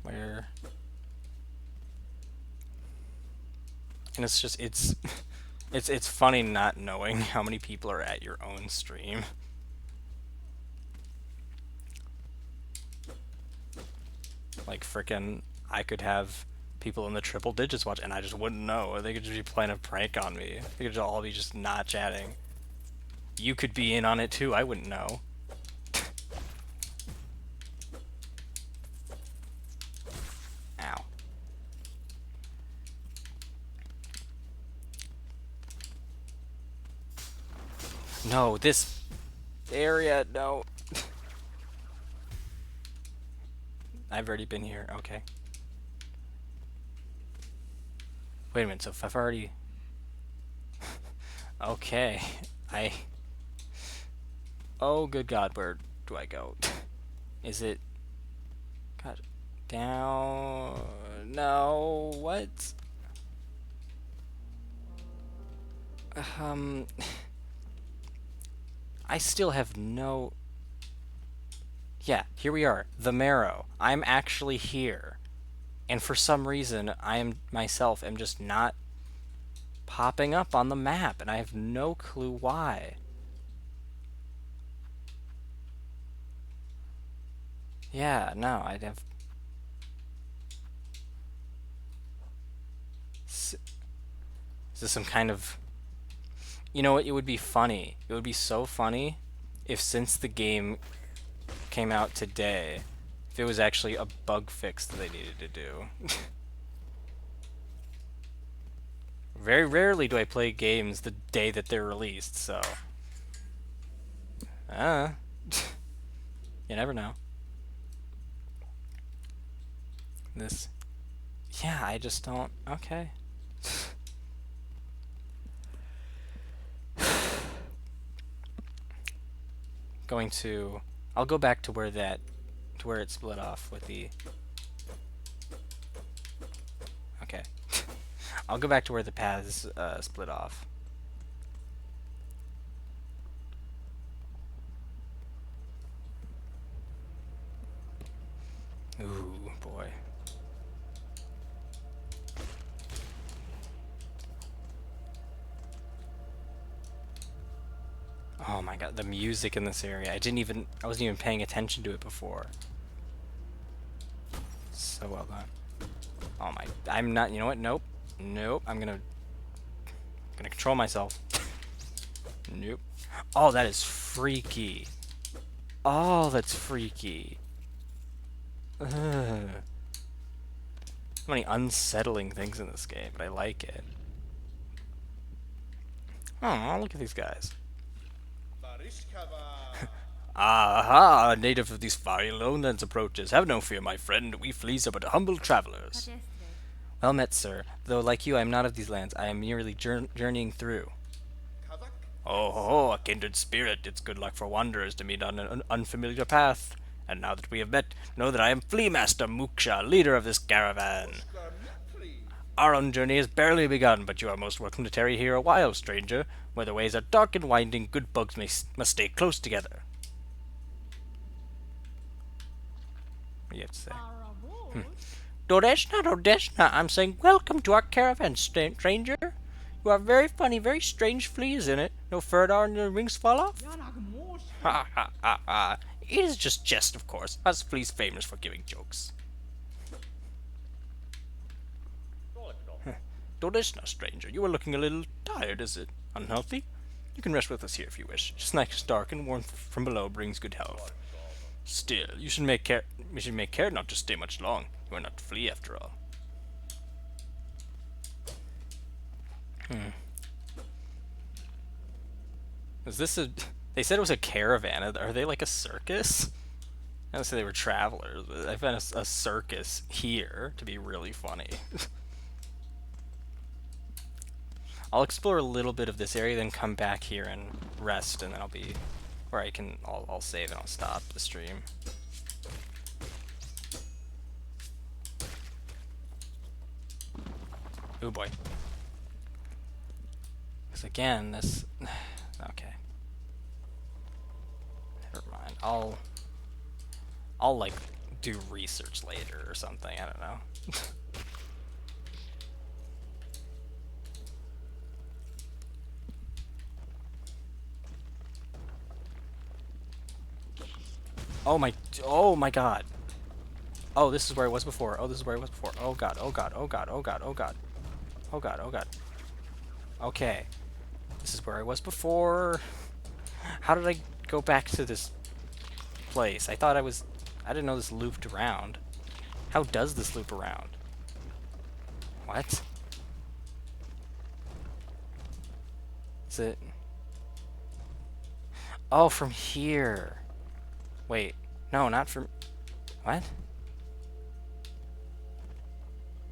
where? And it's just it's funny not knowing how many people are at your own stream. Like frickin' I could have people in the triple digits watch and I just wouldn't know. They could just be playing a prank on me. They could all be just not chatting. You could be in on it too, I wouldn't know. Ow. No, this area, no. I've already been here, okay. Wait a minute, so if I've already... Okay, Oh, good God, where do I go? Is it... God, down... No, what? I still have no... Yeah, here we are, the Marrow. I'm actually here. And for some reason, I am myself am just not popping up on the map, and I have no clue why. Yeah, no, I'd have... Is this some kind of... You know what, it would be funny. It would be so funny if since the game came out today. If it was actually a bug fix that they needed to do. Very rarely do I play games the day that they're released, so... Uh, you never know. This... Yeah, I just don't... Okay. Going to... I'll go back to where that... to where it split off with the... Okay. I'll go back to where the paths split off. Ooh, boy. Oh my god, the music in this area. I wasn't even paying attention to it before. So well done. Oh my, I'm not, you know what? Nope. Nope, I'm gonna control myself. Nope. Oh, that is freaky. Oh, that's freaky. Ugh. So many unsettling things in this game, but I like it. Oh, look at these guys. Aha, a native of these fiery lowlands approaches. Have no fear, my friend. We fleas are but humble travelers. Well met, sir. Though, like you, I am not of these lands. I am merely journeying through. Oh, ho, ho, a kindred spirit. It's good luck for wanderers to meet on an unfamiliar path. And now that we have met, know that I am Flea Master Muksha, leader of this caravan. Our own journey has barely begun, but you are most welcome to tarry here a while, stranger. Where the ways are dark and winding, good bugs must stay close together. What do you have to say? Dodeshna, Dodeshna, I'm saying welcome to our caravan, stranger. You are very funny, very strange fleas in it. No fur and your wings fall off? Ha ha ha ha. It is just jest, of course. Us fleas famous for giving jokes. Dodeshna, stranger, you are looking a little tired, is it? Unhealthy? You can rest with us here if you wish. Just nice dark and warmth from below brings good health. Still, you should make care not to stay much long. You are not a flea after all. Is this a... They said it was a caravan. Are they like a circus? I don't say they were travelers, but I found a circus here to be really funny. I'll explore a little bit of this area, then come back here and rest, and then I'll be... Where I'll save and I'll stop the stream. Oh boy. Because again, this... Okay. Never mind. I'll like do research later or something. I don't know. Oh my god. Oh, this is where I was before. Oh, this is where I was before. Oh god, oh god, oh god, oh god, oh god. Oh god, oh god. Okay. This is where I was before. How did I go back to this place? I didn't know this looped around. How does this loop around? What? Is it... Oh, from here. Wait. No, not from... What?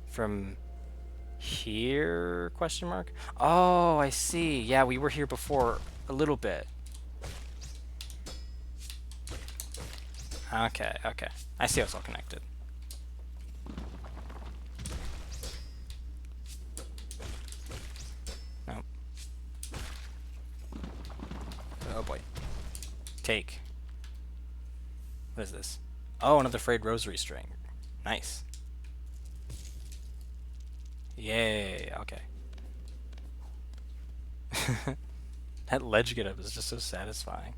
From... here? Question mark? Oh, I see. Yeah, we were here before a little bit. Okay, okay. I see how it's all connected. Nope. Oh boy. Take. What is this? Oh, another frayed rosary string. Nice. Yay, okay. That ledge get up is just so satisfying.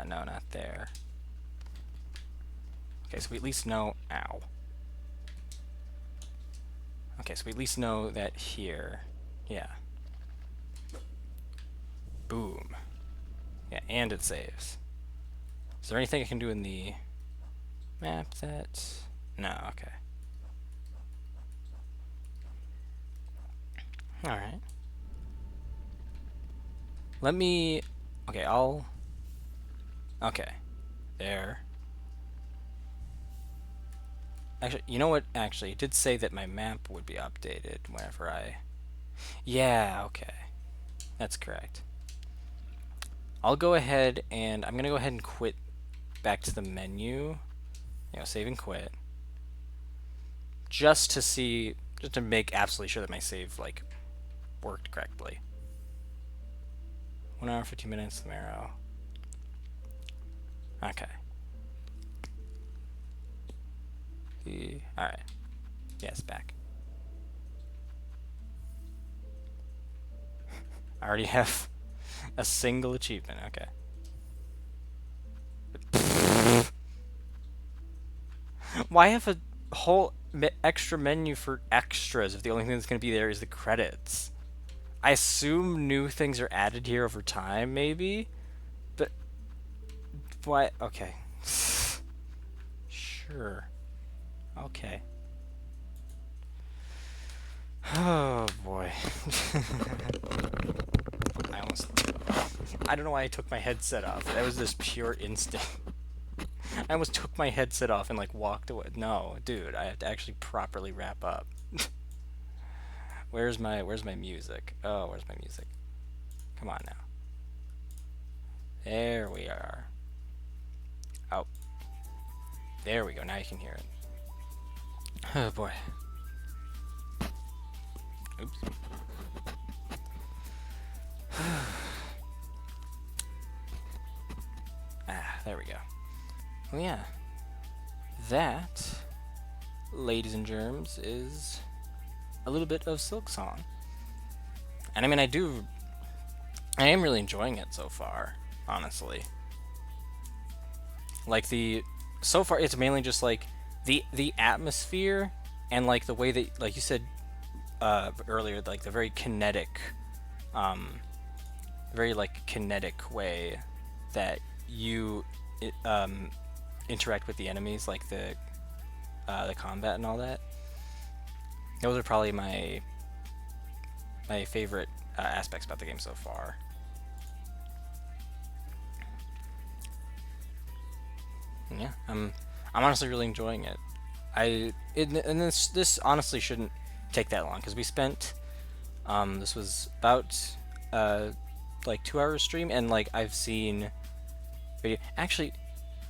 No, not there. Okay, so we at least know... Ow. Okay, so we at least know that here... Yeah. Boom. Yeah, and it saves. Is there anything I can do in the map that... No, okay. Alright. Let me... Okay, I'll... Okay. There. Actually, you know what? Actually, it did say that my map would be updated whenever I... Yeah, okay. That's correct. I'll go ahead and... I'm going to go ahead and quit back to the menu. You know, save and quit. Just to see... Just to make absolutely sure that my save, like, worked correctly. 1 hour, 15 minutes, the marrow. Okay. Alright. Yes, back. I already have a single achievement. Okay. Why have a whole extra menu for extras if the only thing that's going to be there is the credits? I assume new things are added here over time, maybe? But why? Okay. Sure. Okay. Oh boy. I almost... I don't know why I took my headset off. That was this pure instinct. I almost took my headset off and like walked away. No, dude, I have to actually properly wrap up. Where's my music? Oh, where's my music? Come on now. There we are. Oh. There we go. Now you can hear it. Oh boy. Oops. There we go. Well, yeah. That, ladies and germs, is a little bit of Silksong. And I mean, I am really enjoying it so far, honestly. Like so far it's mainly just like the atmosphere and like the way that, like you said earlier, like the very kinetic, very like kinetic way that you interact with the enemies, like the combat and all that. Those are probably my favorite aspects about the game so far. And yeah, I'm honestly really enjoying it. And this honestly shouldn't take that long because we spent this was about like 2 hours stream, and like I've seen video. Actually,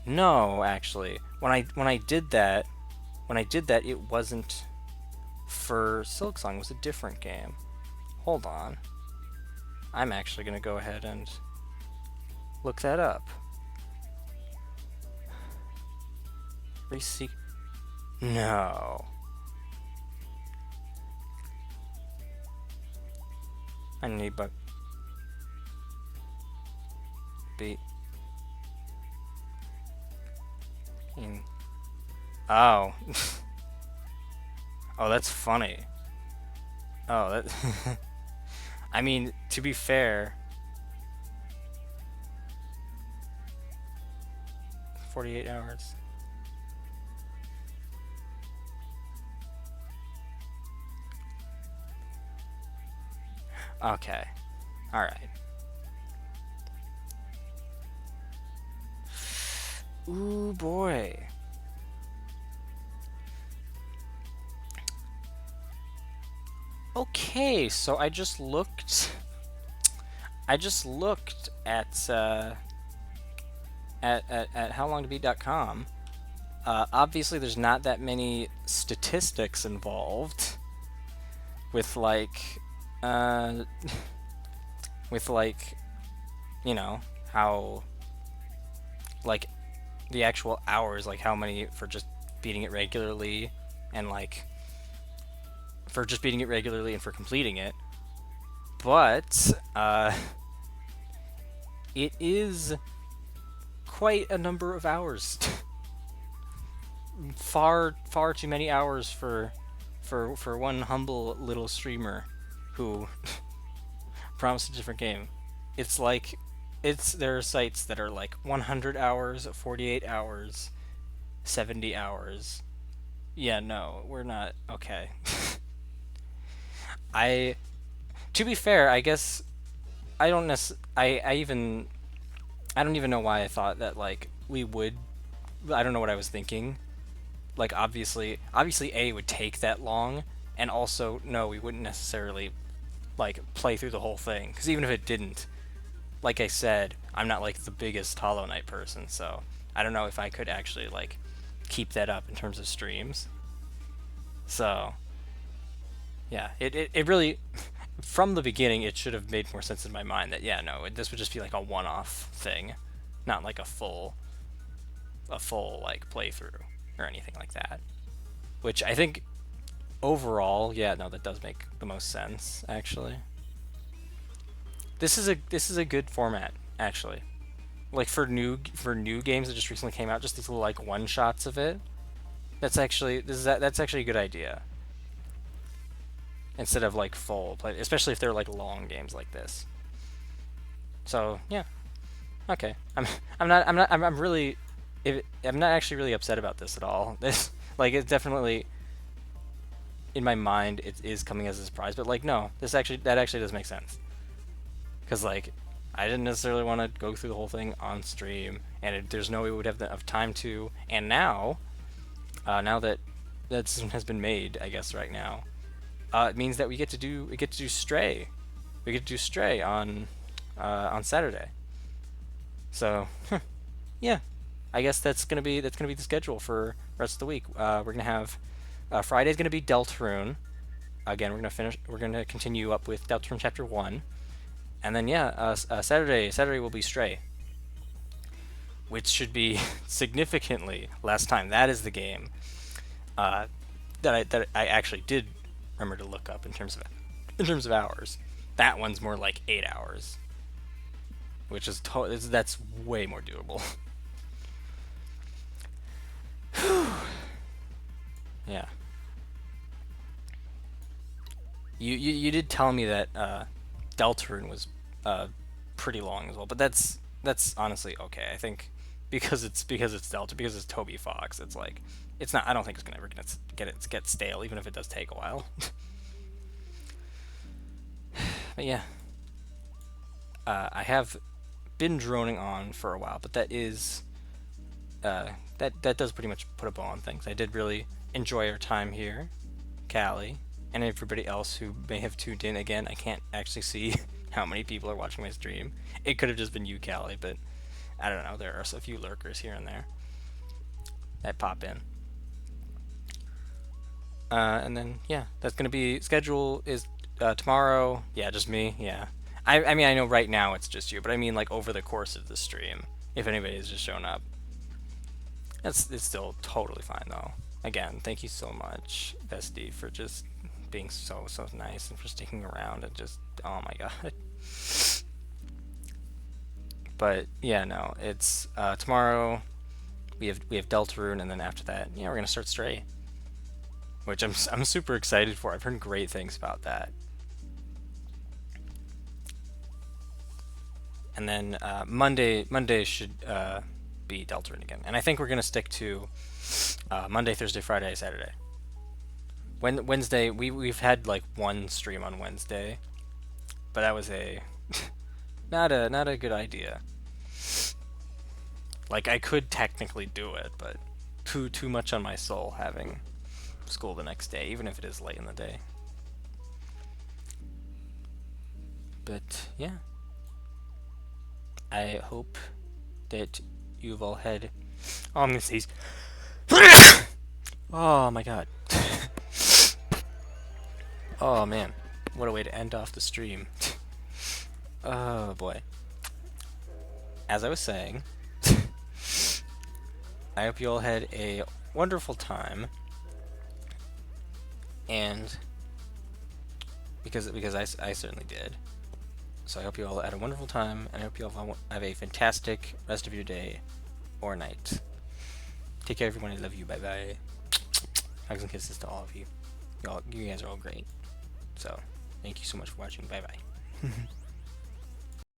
no, actually, when I did that, it wasn't for Silksong. It was a different game. Hold on, I'm actually gonna go ahead and look that up. No. I need but beat. Oh. Oh, that's funny. Oh, that... I mean, to be fair... 48 hours. Okay. Alright. Ooh, boy. Okay, so I just looked at howlongtobeat.com. Obviously there's not that many statistics involved with like with like, you know, how like the actual hours, like how many for just beating it regularly, and like for just beating it regularly and for completing it. But it is quite a number of hours. far too many hours for one humble little streamer who promised a different game. It's like there are sites that are like 100 hours, 48 hours, 70 hours. Yeah, no, we're not okay. I To be fair, I guess I don't I don't even know why I thought that like we would. I don't know what I was thinking. Like obviously A would take that long, and also no, we wouldn't necessarily like play through the whole thing because even if it didn't, like I said, I'm not like the biggest Hollow Knight person, so I don't know if I could actually like keep that up in terms of streams. So yeah, it really from the beginning it should have made more sense in my mind that yeah no this would just be like a one-off thing, not like a full like playthrough or anything like that. Which I think overall, yeah, no, that does make the most sense actually. This is a good format actually. Like for new games that just recently came out, just these little like one shots of it. That's actually a good idea instead of like full play, especially if they're like long games like this. So yeah, okay. I'm really I'm not actually really upset about this at all. This like it's definitely in my mind it is coming as a surprise, but like no, that actually does make sense because like I didn't necessarily want to go through the whole thing on stream, and there's no way we would have enough time to. And now, now that that decision has been made, I guess right now, it means that we get to do Stray, we get to do Stray on Saturday. So yeah, I guess that's gonna be the schedule for the rest of the week. We're gonna have Friday's gonna be Deltarune. Again, we're gonna continue up with Deltarune Chapter 1. And then yeah, Saturday will be Stray, which should be significantly less time. That is the game uh, that I actually did remember to look up in terms of hours. That one's more like 8 hours, which is that's way more doable. Yeah, you did tell me that Deltarune was pretty long as well, but that's honestly okay. I think because it's Delta because it's Toby Fox. It's like it's not. I don't think it's gonna ever get stale, even if it does take a while. But yeah, I have been droning on for a while, but that is that does pretty much put a bow on things. I did really enjoy our time here, Callie, and everybody else who may have tuned in. Again, I can't actually see how many people are watching my stream. It could have just been you, Callie, but I don't know. There are a few lurkers here and there that pop in. And then yeah, that's gonna be schedule is tomorrow. Yeah, just me. Yeah, I mean I know right now it's just you, but I mean like over the course of the stream, if anybody's just shown up, it's still totally fine though. Again, thank you so much, Bestie, for just being so nice and for sticking around and just oh my god. But yeah, no, it's tomorrow. We have Deltarune, and then after that, yeah, we're gonna start Stray, which I'm super excited for. I've heard great things about that. And then Monday should be Deltarune again, and I think we're gonna stick to Monday, Thursday, Friday, Saturday. Wednesday we've had like one stream on Wednesday, but that was a not a good idea. Like I could technically do it, but too much on my soul having school the next day, even if it is late in the day. But yeah, I hope that you've all had. Oh, I'm gonna sneeze. Oh my god. Oh man, what a way to end off the stream. Oh boy. As I was saying, I hope you all had a wonderful time, and because I certainly did. So I hope you all had a wonderful time, and I hope you all have a fantastic rest of your day or night. Take care, everyone. I love you. Bye bye. Hugs and kisses to all of you. You guys are all great. So thank you so much for watching. Bye bye.